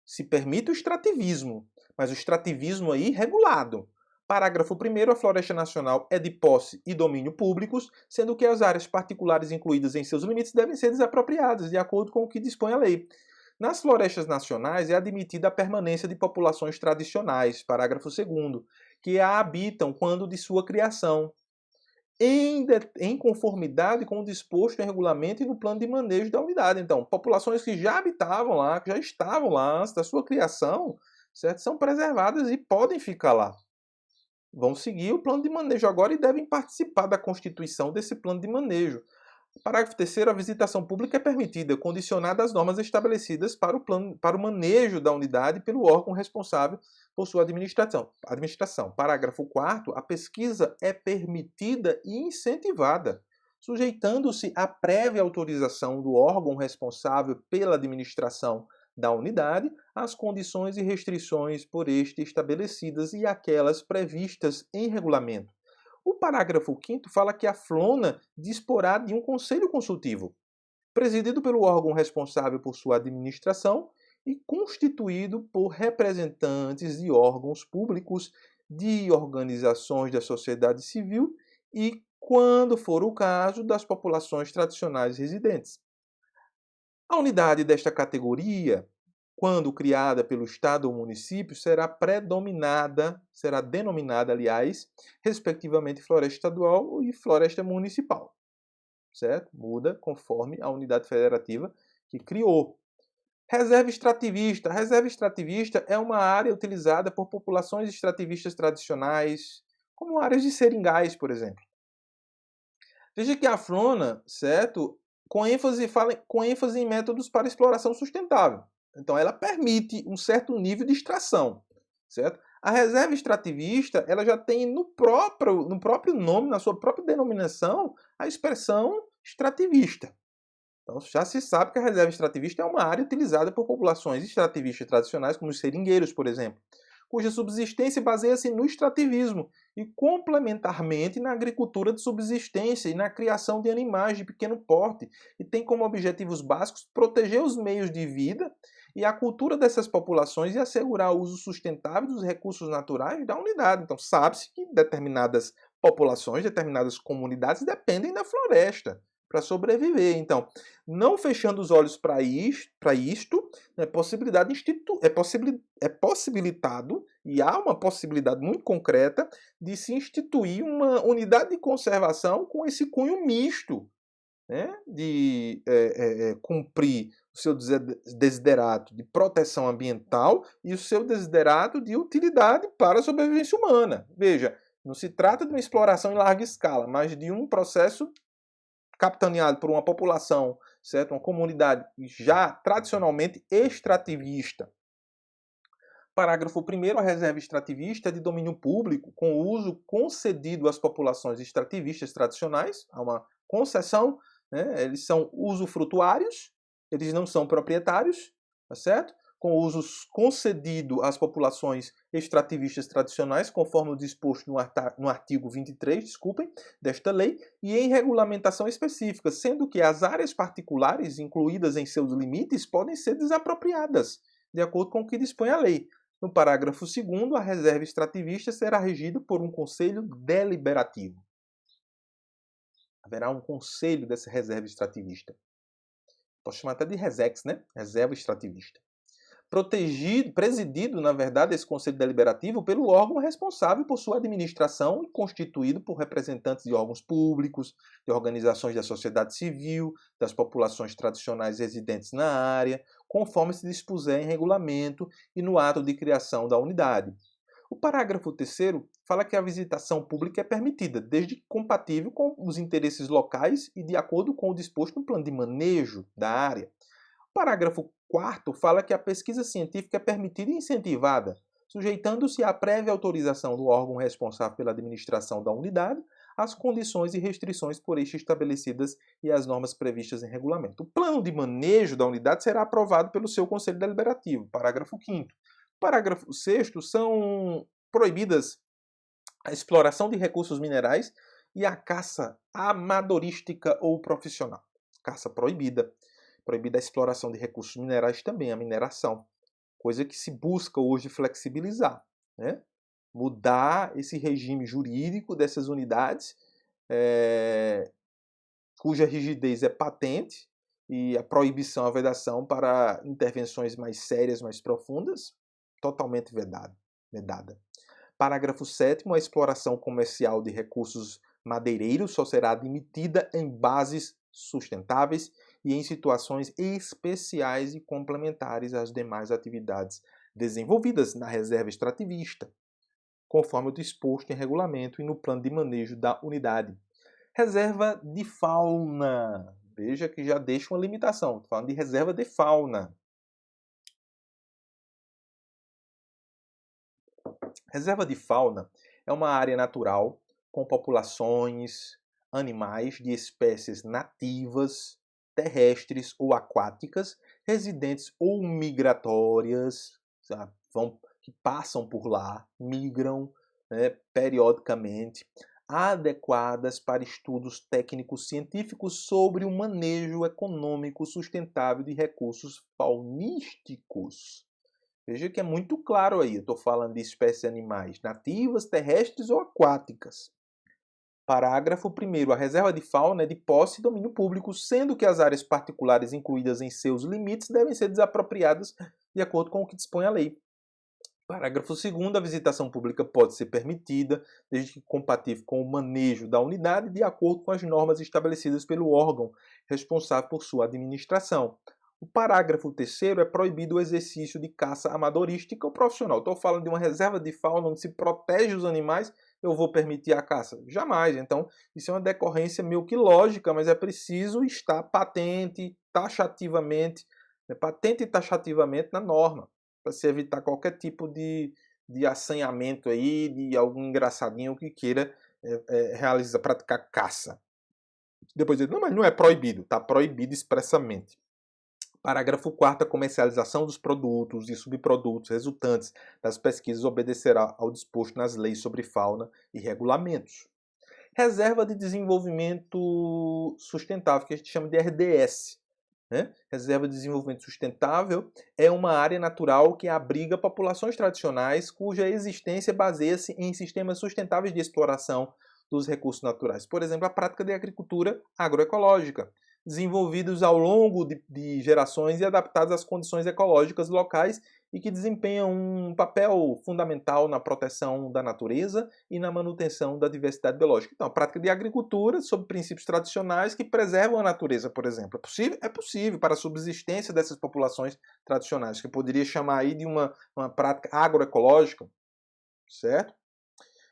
Se permite o extrativismo, mas o extrativismo aí regulado. Parágrafo 1º. A Floresta Nacional é de posse e domínio públicos, sendo que as áreas particulares incluídas em seus limites devem ser desapropriadas, de acordo com o que dispõe a lei. Nas florestas nacionais é admitida a permanência de populações tradicionais, parágrafo 2º, que a habitam quando de sua criação, em conformidade com o disposto em regulamento e no plano de manejo da unidade. Então, populações que já habitavam lá, que já estavam lá antes da sua criação, certo? São preservadas e podem ficar lá. Vão seguir o plano de manejo agora e devem participar da constituição desse plano de manejo. Parágrafo 3º. A visitação pública é permitida, condicionada às normas estabelecidas para o manejo da unidade pelo órgão responsável por sua administração. Parágrafo 4º. A pesquisa é permitida e incentivada, sujeitando-se à prévia autorização do órgão responsável pela administração da unidade, as condições e restrições por este estabelecidas e aquelas previstas em regulamento. O parágrafo 5º fala que a FLONA disporá de um conselho consultivo, presidido pelo órgão responsável por sua administração e constituído por representantes de órgãos públicos, de organizações da sociedade civil e, quando for o caso, das populações tradicionais residentes. A unidade desta categoria quando criada pelo Estado ou município, será denominada, aliás, respectivamente, floresta estadual e floresta municipal. Certo? Muda conforme a unidade federativa que criou. Reserva extrativista. A reserva extrativista é uma área utilizada por populações extrativistas tradicionais, como áreas de seringais, por exemplo. Veja que aflora, certo? Fala com ênfase em métodos para exploração sustentável. Então, ela permite um certo nível de extração, certo? A reserva extrativista, ela já tem no próprio nome, na sua própria denominação, a expressão extrativista. Então, já se sabe que a reserva extrativista é uma área utilizada por populações extrativistas tradicionais, como os seringueiros, por exemplo, cuja subsistência baseia-se no extrativismo e, complementarmente, na agricultura de subsistência e na criação de animais de pequeno porte, e tem como objetivos básicos proteger os meios de vida e a cultura dessas populações e assegurar o uso sustentável dos recursos naturais da unidade. Então, sabe-se que determinadas populações, determinadas comunidades dependem da floresta para sobreviver. Então, não fechando os olhos para isto, é possibilitado, e há uma possibilidade muito concreta, de se instituir uma unidade de conservação com esse cunho misto, né, de cumprir o seu desiderato de proteção ambiental e o seu desiderato de utilidade para a sobrevivência humana. Veja, não se trata de uma exploração em larga escala, mas de um processo capitaneado por uma população, certo? Uma comunidade já tradicionalmente extrativista. Parágrafo 1º, a reserva extrativista é de domínio público, com o uso concedido às populações extrativistas tradicionais, há uma concessão, né? Eles são usufrutuários, eles não são proprietários, tá certo? Com uso concedido às populações extrativistas tradicionais, conforme o disposto no artigo 23, desta lei, e em regulamentação específica, sendo que as áreas particulares incluídas em seus limites podem ser desapropriadas, de acordo com o que dispõe a lei. No parágrafo 2º, a reserva extrativista será regida por um conselho deliberativo. Haverá um conselho dessa reserva extrativista. Posso chamar até de RESEX, né? Reserva extrativista. Presidido, na verdade, esse Conselho Deliberativo pelo órgão responsável por sua administração e constituído por representantes de órgãos públicos, de organizações da sociedade civil, das populações tradicionais residentes na área, conforme se dispuser em regulamento e no ato de criação da unidade. O parágrafo 3º fala que a visitação pública é permitida, desde que compatível com os interesses locais e de acordo com o disposto no plano de manejo da área. O parágrafo 4º fala que a pesquisa científica é permitida e incentivada, sujeitando-se à prévia autorização do órgão responsável pela administração da unidade, às condições e restrições por este estabelecidas e às normas previstas em regulamento. O plano de manejo da unidade será aprovado pelo seu Conselho Deliberativo, parágrafo 5º. Parágrafo 6º são proibidas a exploração de recursos minerais e a caça amadorística ou profissional. Caça proibida. Proibida a exploração de recursos minerais também, a mineração. Coisa que se busca hoje flexibilizar, né? Mudar esse regime jurídico dessas unidades, cuja rigidez é patente, e a proibição, a vedação para intervenções mais sérias, mais profundas, totalmente vedada. Parágrafo 7º, a exploração comercial de recursos madeireiros só será admitida em bases sustentáveis e em situações especiais e complementares às demais atividades desenvolvidas na reserva extrativista, conforme o disposto em regulamento e no plano de manejo da unidade. Reserva de fauna. Veja que já deixa uma limitação. Estou falando de reserva de fauna. Reserva de fauna é uma área natural com populações, animais de espécies nativas, terrestres ou aquáticas, residentes ou migratórias, que passam por lá, migram, né, periodicamente, adequadas para estudos técnicos científicos sobre o manejo econômico sustentável de recursos faunísticos. Veja que é muito claro aí, eu estou falando de espécies animais nativas, terrestres ou aquáticas. Parágrafo 1º. A reserva de fauna é de posse e domínio público, sendo que as áreas particulares incluídas em seus limites devem ser desapropriadas de acordo com o que dispõe a lei. Parágrafo 2º, a visitação pública pode ser permitida, desde que compatível com o manejo da unidade, de acordo com as normas estabelecidas pelo órgão responsável por sua administração. O parágrafo 3º é proibido o exercício de caça amadorística ou profissional. Estou falando de uma reserva de fauna onde se protege os animais, eu vou permitir a caça? Jamais. Então, isso é uma decorrência meio que lógica, mas é preciso estar patente e taxativamente na norma, para se evitar qualquer tipo de assanhamento aí, de algum engraçadinho que queira praticar caça. Depois ele, não, mas não é proibido, está proibido expressamente. Parágrafo 4º, a comercialização dos produtos e subprodutos resultantes das pesquisas obedecerá ao disposto nas leis sobre fauna e regulamentos. Reserva de Desenvolvimento Sustentável, que a gente chama de RDS. Reserva de Desenvolvimento Sustentável é uma área natural que abriga populações tradicionais cuja existência baseia-se em sistemas sustentáveis de exploração dos recursos naturais. Por exemplo, a prática de agricultura agroecológica, desenvolvidos ao longo de gerações e adaptados às condições ecológicas locais e que desempenham um papel fundamental na proteção da natureza e na manutenção da diversidade biológica. Então, a prática de agricultura sob princípios tradicionais que preservam a natureza, por exemplo. É possível? É possível para a subsistência dessas populações tradicionais, que eu poderia chamar aí de uma prática agroecológica, certo?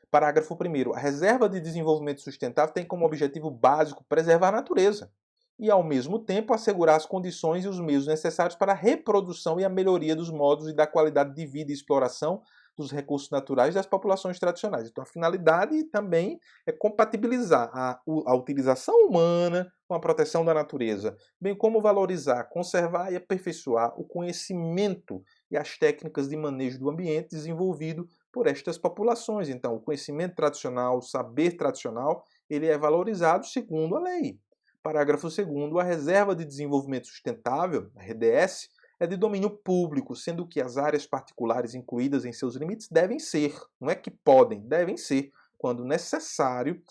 Parágrafo 1º. A Reserva de Desenvolvimento Sustentável tem como objetivo básico preservar a natureza e, ao mesmo tempo, assegurar as condições e os meios necessários para a reprodução e a melhoria dos modos e da qualidade de vida e exploração dos recursos naturais das populações tradicionais. Então, a finalidade também é compatibilizar a utilização humana com a proteção da natureza, bem como valorizar, conservar e aperfeiçoar o conhecimento e as técnicas de manejo do ambiente desenvolvido por estas populações. Então, o conhecimento tradicional, o saber tradicional, ele é valorizado segundo a lei. Parágrafo 2º, a Reserva de Desenvolvimento Sustentável, a RDS, é de domínio público, sendo que as áreas particulares incluídas em seus limites devem ser, não é que podem, devem ser, quando necessário,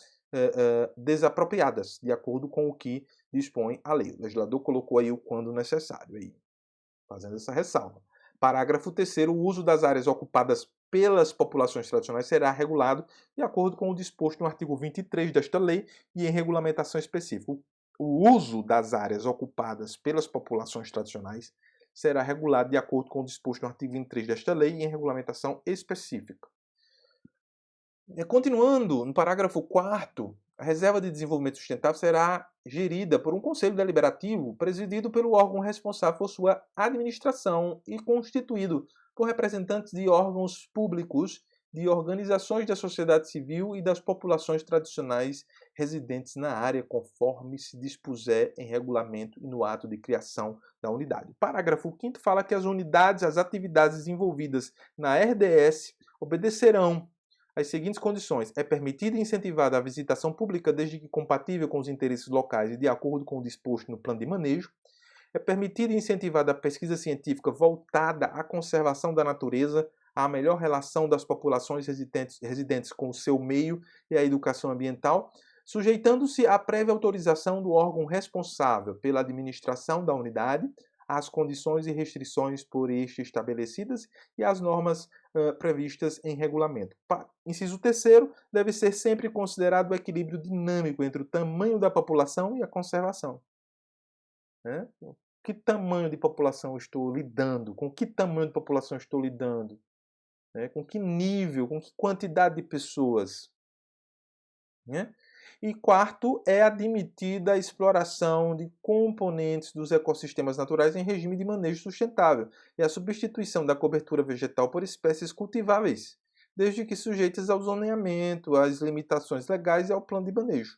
desapropriadas, de acordo com o que dispõe a lei. O legislador colocou aí o quando necessário, aí, fazendo essa ressalva. Parágrafo 3º, o uso das áreas ocupadas pelas populações tradicionais será regulado de acordo com o disposto no artigo 23 desta lei e em regulamentação específica. O uso das áreas ocupadas pelas populações tradicionais será regulado de acordo com o disposto no artigo 23 desta lei e em regulamentação específica. Continuando, no parágrafo 4º, a Reserva de Desenvolvimento Sustentável será gerida por um conselho deliberativo presidido pelo órgão responsável por sua administração e constituído por representantes de órgãos públicos, de organizações da sociedade civil e das populações tradicionais residentes na área, conforme se dispuser em regulamento e no ato de criação da unidade. Parágrafo 5º fala que as unidades, as atividades desenvolvidas na RDS obedecerão às seguintes condições. É permitida e incentivada a visitação pública desde que compatível com os interesses locais e de acordo com o disposto no plano de manejo. É permitida e incentivada a pesquisa científica voltada à conservação da natureza, à melhor relação das populações residentes com o seu meio e à educação ambiental, sujeitando-se à prévia autorização do órgão responsável pela administração da unidade, às condições e restrições por este estabelecidas e às normas previstas em regulamento. Inciso 3º, deve ser sempre considerado o equilíbrio dinâmico entre o tamanho da população e a conservação. Que tamanho de população eu estou lidando? Com que tamanho de população eu estou lidando? Com que nível, com que quantidade de pessoas? E quarto, é admitida a exploração de componentes dos ecossistemas naturais em regime de manejo sustentável e a substituição da cobertura vegetal por espécies cultiváveis, desde que sujeitas ao zoneamento, às limitações legais e ao plano de manejo.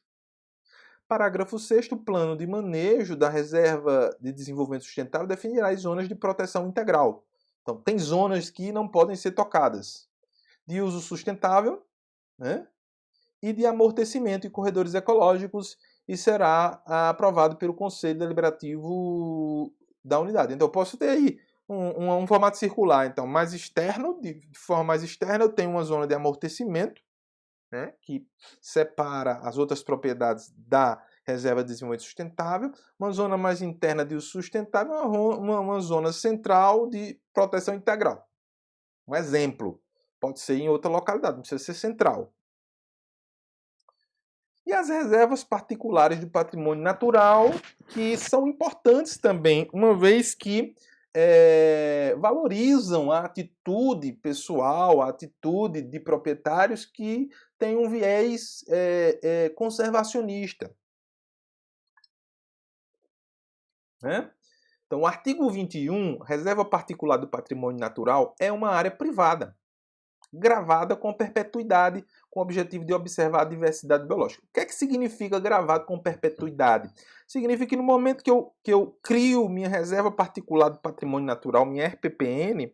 Parágrafo 6º, o plano de manejo da Reserva de Desenvolvimento Sustentável definirá as zonas de proteção integral. Então, tem zonas que não podem ser tocadas, de uso sustentável, e de amortecimento e corredores ecológicos, e será aprovado pelo Conselho Deliberativo da unidade. Então, eu posso ter aí um formato circular. Então, mais externo, de forma mais externa, eu tenho uma zona de amortecimento, que separa as outras propriedades da reserva de desenvolvimento sustentável, uma zona mais interna de uso sustentável, uma zona central de proteção integral. Um exemplo, pode ser em outra localidade, não precisa ser central. E as reservas particulares do patrimônio natural, que são importantes também, uma vez que valorizam a atitude pessoal, a atitude de proprietários que têm um viés conservacionista. Né? Então, o artigo 21, reserva particular do patrimônio natural, é uma área privada, gravada com perpetuidade, com o objetivo de observar a diversidade biológica. O que é que significa gravado com perpetuidade? Significa que no momento que eu crio minha reserva particular do patrimônio natural, minha RPPN,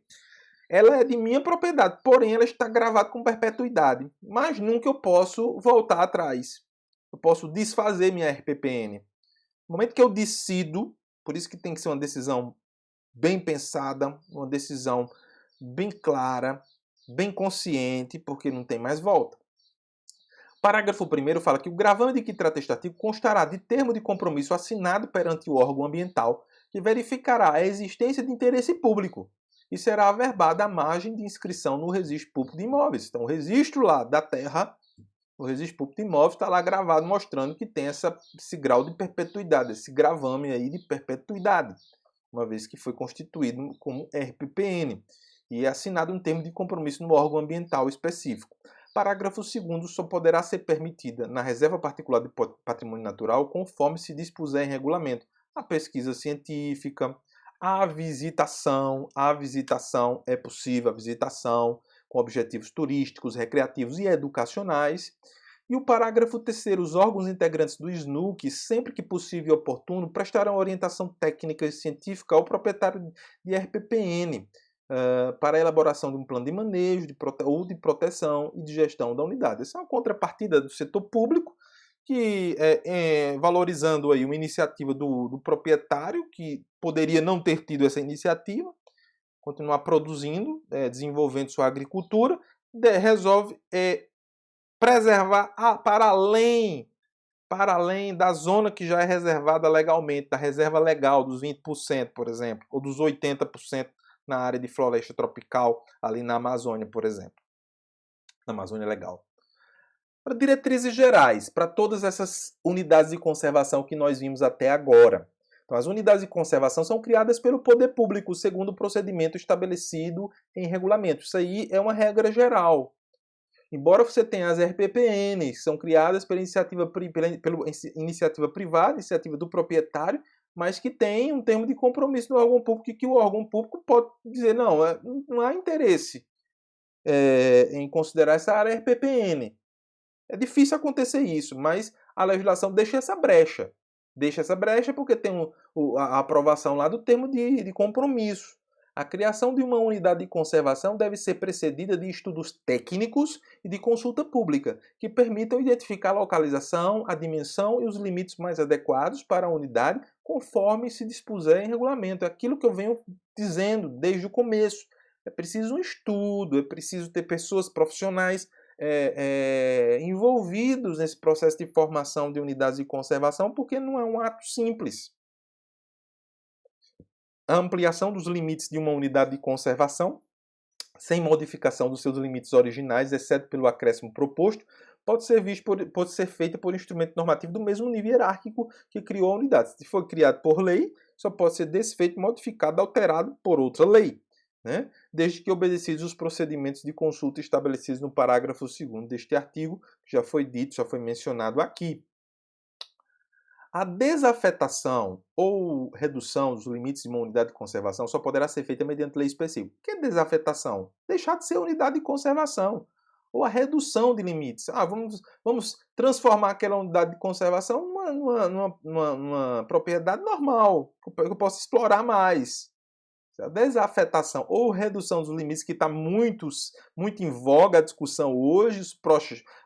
ela é de minha propriedade, porém ela está gravada com perpetuidade. Mas nunca eu posso voltar atrás. Eu posso desfazer minha RPPN. No momento que eu decido, por isso que tem que ser uma decisão bem pensada, uma decisão bem clara, bem consciente, porque não tem mais volta. Parágrafo 1º fala que o gravame de que trata este artigo constará de termo de compromisso assinado perante o órgão ambiental que verificará a existência de interesse público e será averbada a margem de inscrição no registro público de imóveis. Então, o registro lá da terra, o registro público de imóveis está lá gravado mostrando que tem esse grau de perpetuidade, esse gravame aí de perpetuidade, uma vez que foi constituído como RPPN e é assinado um termo de compromisso no órgão ambiental específico. Parágrafo 2º, só poderá ser permitida na reserva particular de patrimônio natural conforme se dispuser em regulamento a pesquisa científica, a visitação é possível, a visitação com objetivos turísticos, recreativos e educacionais. E o parágrafo 3º, os órgãos integrantes do SNUC, sempre que possível e oportuno, prestarão orientação técnica e científica ao proprietário de RPPN, para a elaboração de um plano de manejo ou de proteção e de gestão da unidade. Essa é uma contrapartida do setor público, que valorizando aí uma iniciativa do proprietário, que poderia não ter tido essa iniciativa, continuar produzindo, desenvolvendo sua agricultura, resolve preservar para além da zona que já é reservada legalmente, da reserva legal dos 20%, por exemplo, ou dos 80% na área de floresta tropical, ali na Amazônia, por exemplo. Na Amazônia legal. Para diretrizes gerais, para todas essas unidades de conservação que nós vimos até agora. Então, as unidades de conservação são criadas pelo poder público, segundo o procedimento estabelecido em regulamento. Isso aí é uma regra geral. Embora você tenha as RPPNs, que são criadas pela iniciativa privada, iniciativa do proprietário, mas que tem um termo de compromisso do órgão público e que o órgão público pode dizer, não há interesse em considerar essa área RPPN. É difícil acontecer isso, mas a legislação deixa essa brecha. Deixa essa brecha porque tem a aprovação lá do termo de compromisso. A criação de uma unidade de conservação deve ser precedida de estudos técnicos e de consulta pública, que permitam identificar a localização, a dimensão e os limites mais adequados para a unidade, conforme se dispuser em regulamento. É aquilo que eu venho dizendo desde o começo. É preciso um estudo, é preciso ter pessoas profissionais envolvidos nesse processo de formação de unidades de conservação, porque não é um ato simples. A ampliação dos limites de uma unidade de conservação, sem modificação dos seus limites originais, exceto pelo acréscimo proposto, pode ser feita por instrumento normativo do mesmo nível hierárquico que criou a unidade. Se for criado por lei, só pode ser desfeito, modificado, alterado por outra lei, né? Desde que obedecidos os procedimentos de consulta estabelecidos no parágrafo 2º deste artigo, que já foi dito, já foi mencionado aqui. A desafetação ou redução dos limites de uma unidade de conservação só poderá ser feita mediante lei específica. O que é desafetação? Deixar de ser unidade de conservação. Ou a redução de limites. Vamos transformar aquela unidade de conservação numa propriedade normal, que eu possa explorar mais. A desafetação ou redução dos limites, que está muito em voga a discussão hoje,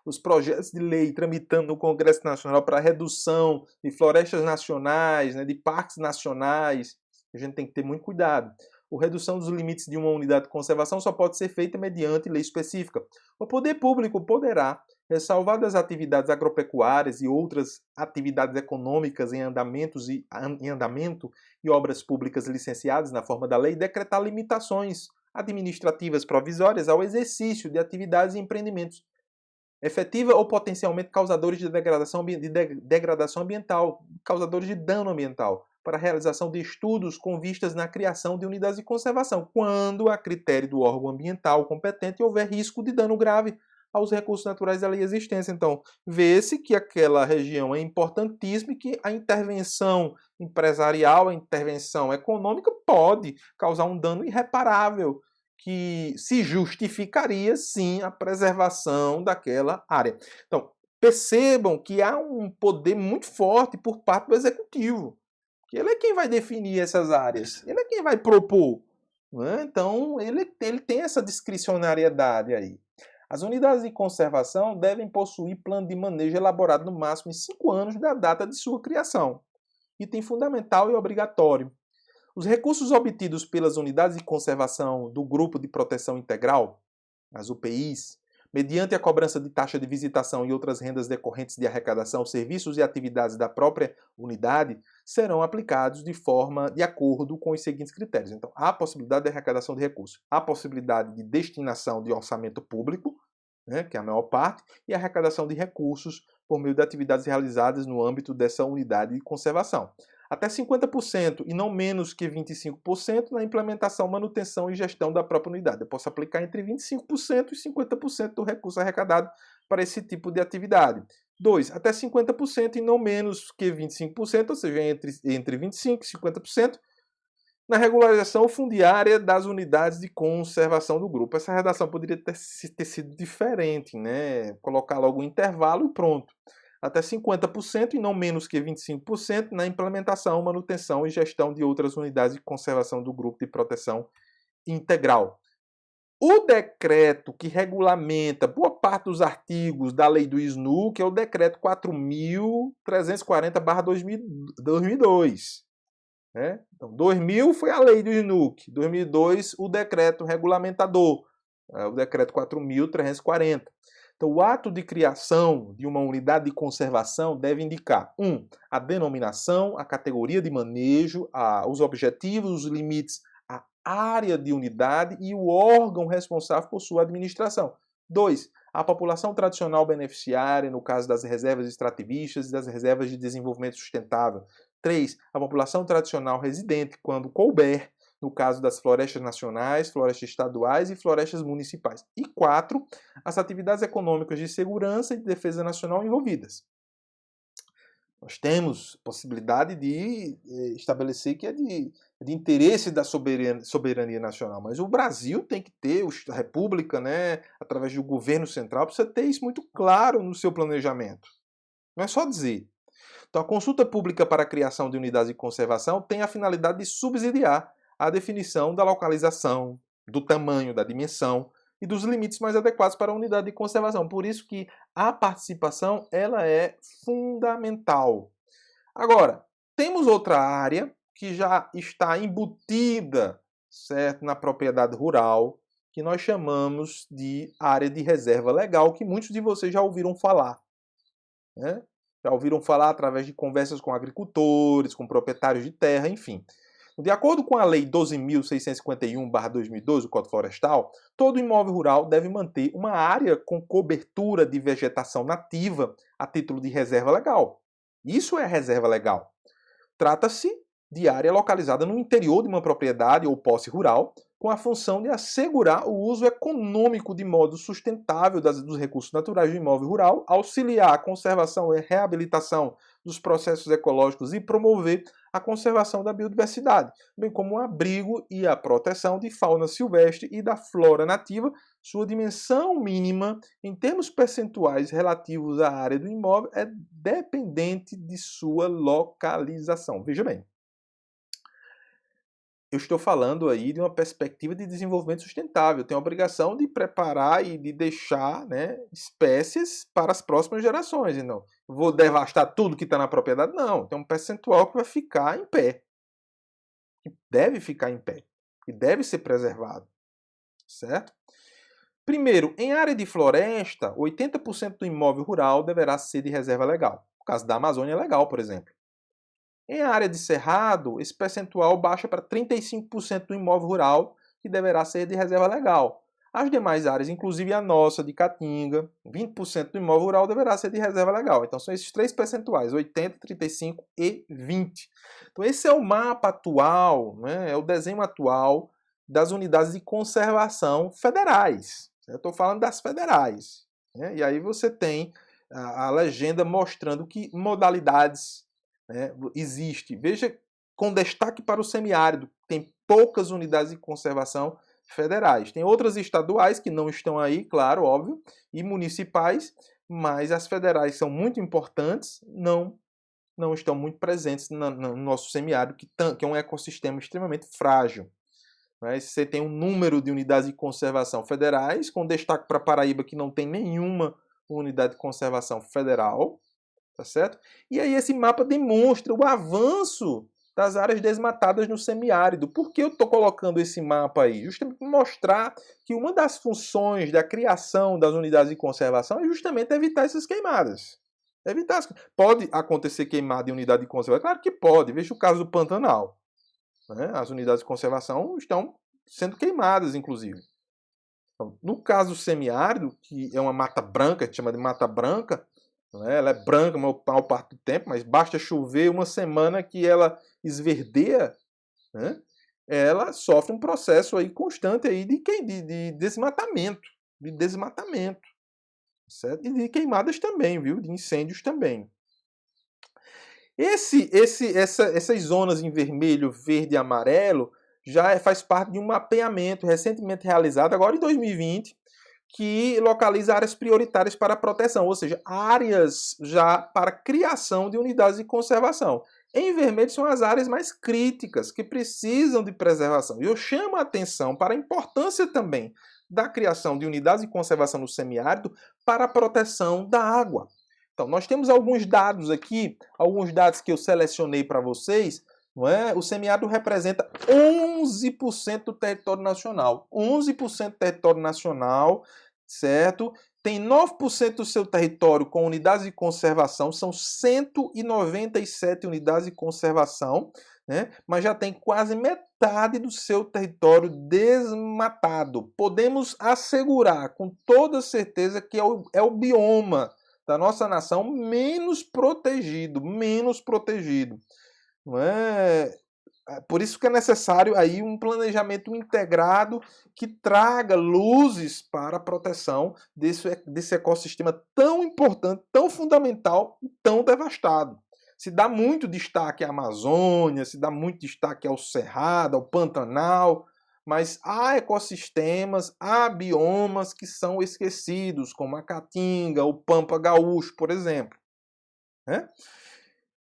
os projetos de lei tramitando no Congresso Nacional para redução de florestas nacionais, né, de parques nacionais, a gente tem que ter muito cuidado. A redução dos limites de uma unidade de conservação só pode ser feita mediante lei específica. O poder público poderá, Ressalvadas as atividades agropecuárias e outras atividades econômicas em andamento e obras públicas licenciadas na forma da lei, decretar limitações administrativas provisórias ao exercício de atividades e empreendimentos efetiva ou potencialmente causadores de degradação ambiental, causadores de dano ambiental, para a realização de estudos com vistas na criação de unidades de conservação, quando, a critério do órgão ambiental competente, houver risco de dano grave aos recursos naturais ali existentes. Então, vê-se que aquela região é importantíssima e que a intervenção empresarial, a intervenção econômica pode causar um dano irreparável que se justificaria, sim, a preservação daquela área. Então, percebam que há um poder muito forte por parte do executivo, que ele é quem vai definir essas áreas, ele é quem vai propor. Né? Então, ele tem essa discricionariedade aí. As unidades de conservação devem possuir plano de manejo elaborado no máximo em 5 anos da data de sua criação. Item fundamental e obrigatório. Os recursos obtidos pelas unidades de conservação do Grupo de Proteção Integral, as UPIs, mediante a cobrança de taxa de visitação e outras rendas decorrentes de arrecadação, serviços e atividades da própria unidade, serão aplicados de acordo com os seguintes critérios. Então, há a possibilidade de arrecadação de recursos, há a possibilidade de destinação de orçamento público, né, que é a maior parte, e a arrecadação de recursos por meio de atividades realizadas no âmbito dessa unidade de conservação. Até 50% e não menos que 25% na implementação, manutenção e gestão da própria unidade. Eu posso aplicar entre 25% e 50% do recurso arrecadado para esse tipo de atividade. 2. Até 50% e não menos que 25%, ou seja, entre 25% e 50%, na regularização fundiária das unidades de conservação do grupo. Essa redação poderia ter sido diferente, né? Colocar logo um intervalo e pronto. Até 50% e não menos que 25% na implementação, manutenção e gestão de outras unidades de conservação do grupo de proteção integral. O decreto que regulamenta boa parte dos artigos da lei do SNU, que é o decreto 4.340/2002. Né? Então, 2000 foi a lei do SNUC, 2002 o decreto regulamentador, o decreto 4.340. Então, o ato de criação de uma unidade de conservação deve indicar, a denominação, a categoria de manejo, os objetivos, os limites, a área de unidade e o órgão responsável por sua administração. 2. A população tradicional beneficiária, no caso das reservas extrativistas e das reservas de desenvolvimento sustentável. 3. A população tradicional residente, quando couber, no caso das florestas nacionais, florestas estaduais e florestas municipais. E 4. As atividades econômicas de segurança e de defesa nacional envolvidas. Nós temos possibilidade de estabelecer que é de interesse da soberania nacional, mas o Brasil tem que ter, a República, né, através do governo central, precisa ter isso muito claro no seu planejamento. Não é só dizer. Então, a consulta pública para a criação de unidades de conservação tem a finalidade de subsidiar a definição da localização, do tamanho, da dimensão e dos limites mais adequados para a unidade de conservação. Por isso que a participação ela é fundamental. Agora, temos outra área que já está embutida, certo, na propriedade rural, que nós chamamos de área de reserva legal, que muitos de vocês já ouviram falar, né? Já ouviram falar através de conversas com agricultores, com proprietários de terra, enfim. De acordo com a Lei 12.651/2012, o Código Florestal, todo imóvel rural deve manter uma área com cobertura de vegetação nativa a título de reserva legal. Isso é reserva legal. Trata-se de área localizada no interior de uma propriedade ou posse rural, com a função de assegurar o uso econômico de modo sustentável dos recursos naturais do imóvel rural, auxiliar a conservação e reabilitação dos processos ecológicos e promover a conservação da biodiversidade, bem como o abrigo e a proteção de fauna silvestre e da flora nativa. Sua dimensão mínima, em termos percentuais relativos à área do imóvel, é dependente de sua localização. Veja bem. Eu estou falando aí de uma perspectiva de desenvolvimento sustentável. Eu tenho a obrigação de preparar e de deixar, né, espécies para as próximas gerações. E não vou devastar tudo que está na propriedade, não. Tem um percentual que vai ficar em pé. Que deve ficar em pé. Que deve ser preservado. Certo? Primeiro, em área de floresta, 80% do imóvel rural deverá ser de reserva legal. No caso da Amazônia é legal, por exemplo. Em área de cerrado, esse percentual baixa para 35% do imóvel rural que deverá ser de reserva legal. As demais áreas, inclusive a nossa de Caatinga, 20% do imóvel rural deverá ser de reserva legal. Então são esses três percentuais, 80, 35 e 20. Então esse é o mapa atual, né? É o desenho atual das unidades de conservação federais. Eu estou falando das federais, né? E aí você tem a legenda mostrando que modalidades, né, existe. Veja, com destaque para o semiárido, tem poucas unidades de conservação federais. Tem outras estaduais que não estão aí, claro, óbvio, e municipais, mas as federais são muito importantes, não estão muito presentes no nosso semiárido, que é um ecossistema extremamente frágil. Mas você tem um número de unidades de conservação federais, com destaque para Paraíba, que não tem nenhuma unidade de conservação federal, tá certo? E aí esse mapa demonstra o avanço das áreas desmatadas no semiárido. Por que eu estou colocando esse mapa aí? Justamente para mostrar que uma das funções da criação das unidades de conservação é justamente evitar essas queimadas. Pode acontecer queimada em unidade de conservação? Claro que pode. Veja o caso do Pantanal. Né? As unidades de conservação estão sendo queimadas, inclusive. Então, no caso semiárido, que é uma mata branca, a gente chama de mata branca, né? Ela é branca a maior parte do tempo, mas basta chover uma semana que ela esverdeia, né? Ela sofre um processo aí constante aí de desmatamento, certo? E de queimadas também, viu? De incêndios também. Essas zonas em vermelho, verde e amarelo já faz parte de um mapeamento recentemente realizado, agora em 2020, que localiza áreas prioritárias para proteção, ou seja, áreas já para criação de unidades de conservação. Em vermelho são as áreas mais críticas, que precisam de preservação. E eu chamo a atenção para a importância também da criação de unidades de conservação no semiárido para a proteção da água. Então, nós temos alguns dados aqui, alguns dados que eu selecionei para vocês. Não é? O semiárido representa 11% do território nacional. 11% do território nacional, certo? Tem 9% do seu território com unidades de conservação, são 197 unidades de conservação, né? Mas já tem quase metade do seu território desmatado. Podemos assegurar com toda certeza que é o bioma da nossa nação menos protegido, Não é? Por isso que é necessário aí um planejamento integrado que traga luzes para a proteção desse ecossistema tão importante, tão fundamental e tão devastado. Se dá muito destaque à Amazônia, se dá muito destaque ao Cerrado, ao Pantanal, mas há ecossistemas, há biomas que são esquecidos, como a Caatinga, o Pampa Gaúcho, por exemplo. Né?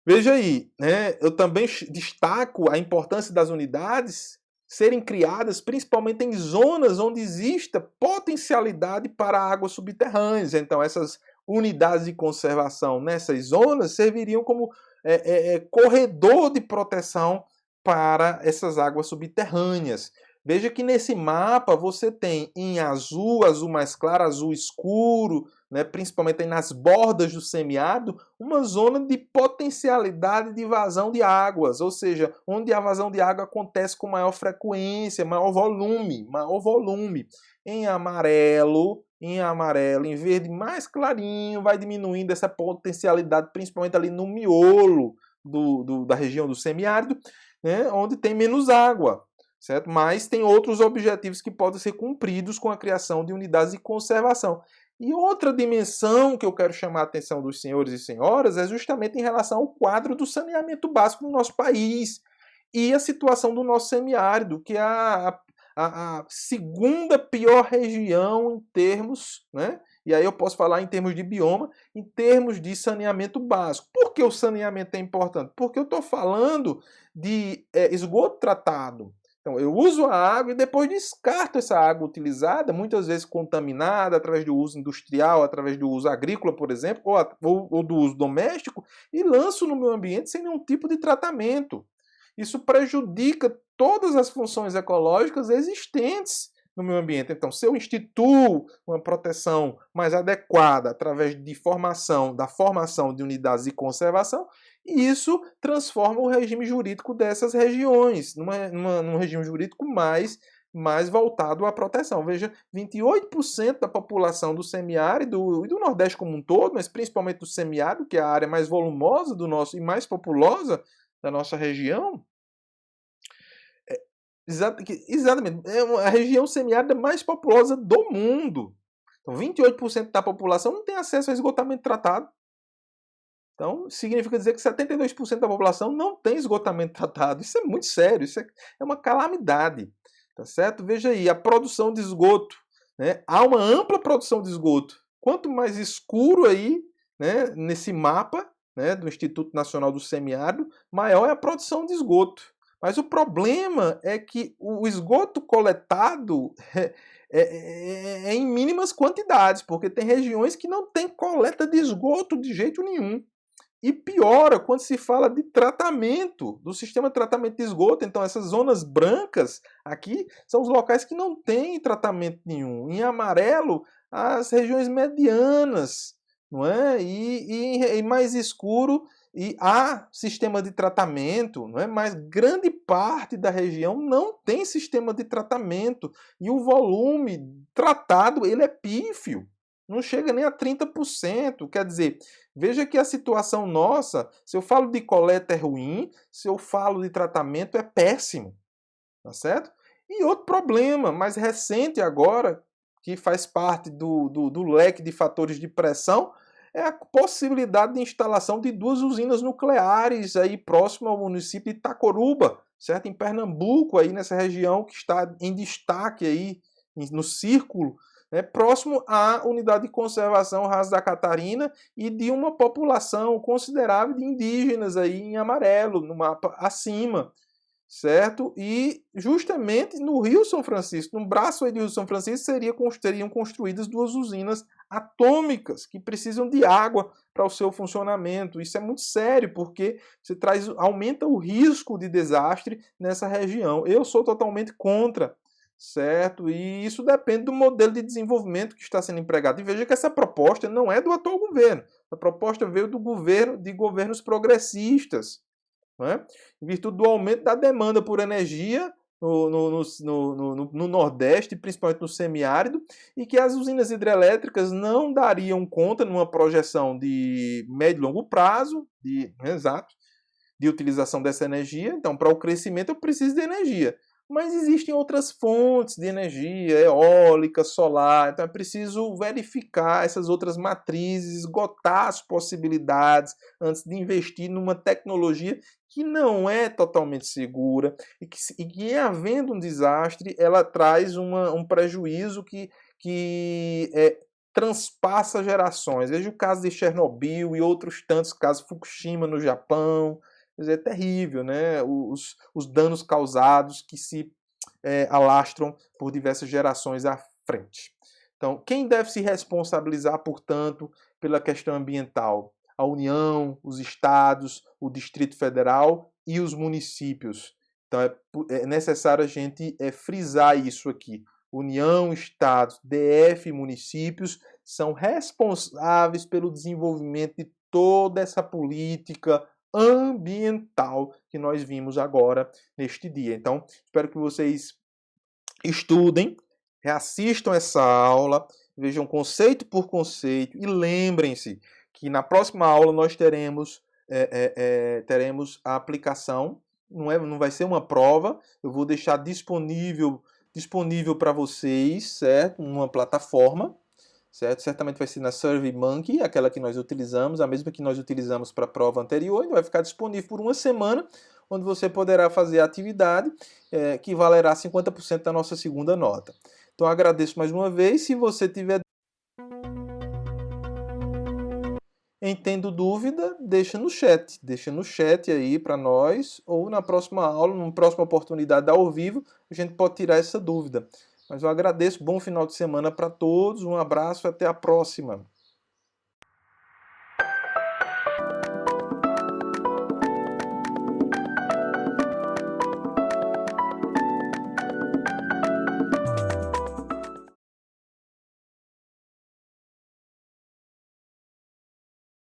Veja aí, né? Eu também destaco a importância das unidades serem criadas principalmente em zonas onde exista potencialidade para águas subterrâneas. Então, essas unidades de conservação nessas zonas serviriam como corredor de proteção para essas águas subterrâneas. Veja que nesse mapa você tem em azul, azul mais claro, azul escuro, né, principalmente nas bordas do semiárido, uma zona de potencialidade de vazão de águas, ou seja, onde a vazão de água acontece com maior frequência, maior volume. Em amarelo, em verde mais clarinho, vai diminuindo essa potencialidade, principalmente ali no miolo da região do semiárido, né, onde tem menos água. Certo? Mas tem outros objetivos que podem ser cumpridos com a criação de unidades de conservação. E outra dimensão que eu quero chamar a atenção dos senhores e senhoras é justamente em relação ao quadro do saneamento básico no nosso país e a situação do nosso semiárido, que é a segunda pior região em termos, né? E aí eu posso falar em termos de bioma, em termos de saneamento básico. Por que o saneamento é importante? Porque eu estou falando de esgoto tratado. Então, eu uso a água e depois descarto essa água utilizada, muitas vezes contaminada, através do uso industrial, através do uso agrícola, por exemplo, ou do uso doméstico, e lanço no meu ambiente sem nenhum tipo de tratamento. Isso prejudica todas as funções ecológicas existentes no meio ambiente. Então, se eu instituo uma proteção mais adequada através de da formação de unidades de conservação, isso transforma o regime jurídico dessas regiões num regime jurídico mais voltado à proteção. Veja, 28% da população do semiárido e do Nordeste como um todo, mas principalmente do semiárido, que é a área mais volumosa do nosso e mais populosa da nossa região, exatamente, é a região semiárida mais populosa do mundo. Então, 28% da população não tem acesso a esgotamento tratado. Então, significa dizer que 72% da população não tem esgotamento tratado. Isso é muito sério, isso é uma calamidade. Tá certo? Veja aí, a produção de esgoto. Né? Há uma ampla produção de esgoto. Quanto mais escuro aí, né, nesse mapa, né, do Instituto Nacional do Semiárido, maior é a produção de esgoto. Mas o problema é que o esgoto coletado é em mínimas quantidades, porque tem regiões que não tem coleta de esgoto de jeito nenhum. E piora quando se fala de tratamento, do sistema de tratamento de esgoto. Então, essas zonas brancas aqui são os locais que não têm tratamento nenhum. Em amarelo, as regiões medianas, não é? E mais escuro, e há sistema de tratamento, não é? Mas grande parte da região não tem sistema de tratamento. E o volume tratado, ele é pífio. Não chega nem a 30%. Quer dizer, veja que a situação nossa, se eu falo de coleta é ruim, se eu falo de tratamento é péssimo. Tá certo? E outro problema mais recente agora, que faz parte do leque de fatores de pressão, é a possibilidade de instalação de 2 usinas nucleares aí próximo ao município de Itacoruba, certo? Em Pernambuco, aí nessa região que está em destaque aí no círculo, né, próximo à unidade de conservação Raso da Catarina e de uma população considerável de indígenas aí em amarelo, no mapa acima, certo? E justamente no Rio São Francisco, no braço aí do Rio São Francisco, seriam construídas 2 usinas atômicas que precisam de água para o seu funcionamento. Isso é muito sério, porque aumenta o risco de desastre nessa região. Eu sou totalmente contra, certo? E isso depende do modelo de desenvolvimento que está sendo empregado. E veja que essa proposta não é do atual governo. A proposta veio de governos progressistas, né? Em virtude do aumento da demanda por energia no Nordeste, principalmente no semiárido, e que as usinas hidrelétricas não dariam conta, numa projeção de médio e longo prazo, de utilização dessa energia. Então, para o crescimento, eu preciso de energia. Mas existem outras fontes de energia, eólica, solar, então é preciso verificar essas outras matrizes, esgotar as possibilidades antes de investir numa tecnologia que não é totalmente segura e que havendo um desastre, ela traz um prejuízo que transpassa gerações. Veja o caso de Chernobyl e outros tantos casos, Fukushima no Japão. Quer dizer, é terrível, né? Os danos causados que se alastram por diversas gerações à frente. Então, quem deve se responsabilizar, portanto, pela questão ambiental? A União, os estados, o Distrito Federal e os municípios. Então, é necessário a gente frisar isso aqui. União, estados, DF e municípios são responsáveis pelo desenvolvimento de toda essa política ambiental que nós vimos agora neste dia. Então, espero que vocês estudem, reassistam essa aula, vejam conceito por conceito e lembrem-se que na próxima aula nós teremos a aplicação, não vai ser uma prova, eu vou deixar disponível para vocês, certo? Numa plataforma, certo? Certamente vai ser na SurveyMonkey, aquela que nós utilizamos, a mesma que nós utilizamos para a prova anterior, e vai ficar disponível por uma semana, onde você poderá fazer a atividade que valerá 50% da nossa segunda nota. Então, agradeço mais uma vez. Se você tiver tendo dúvida, deixa no chat aí para nós, ou na próxima aula, numa próxima oportunidade ao vivo, a gente pode tirar essa dúvida. Mas eu agradeço, bom final de semana para todos, um abraço e até a próxima.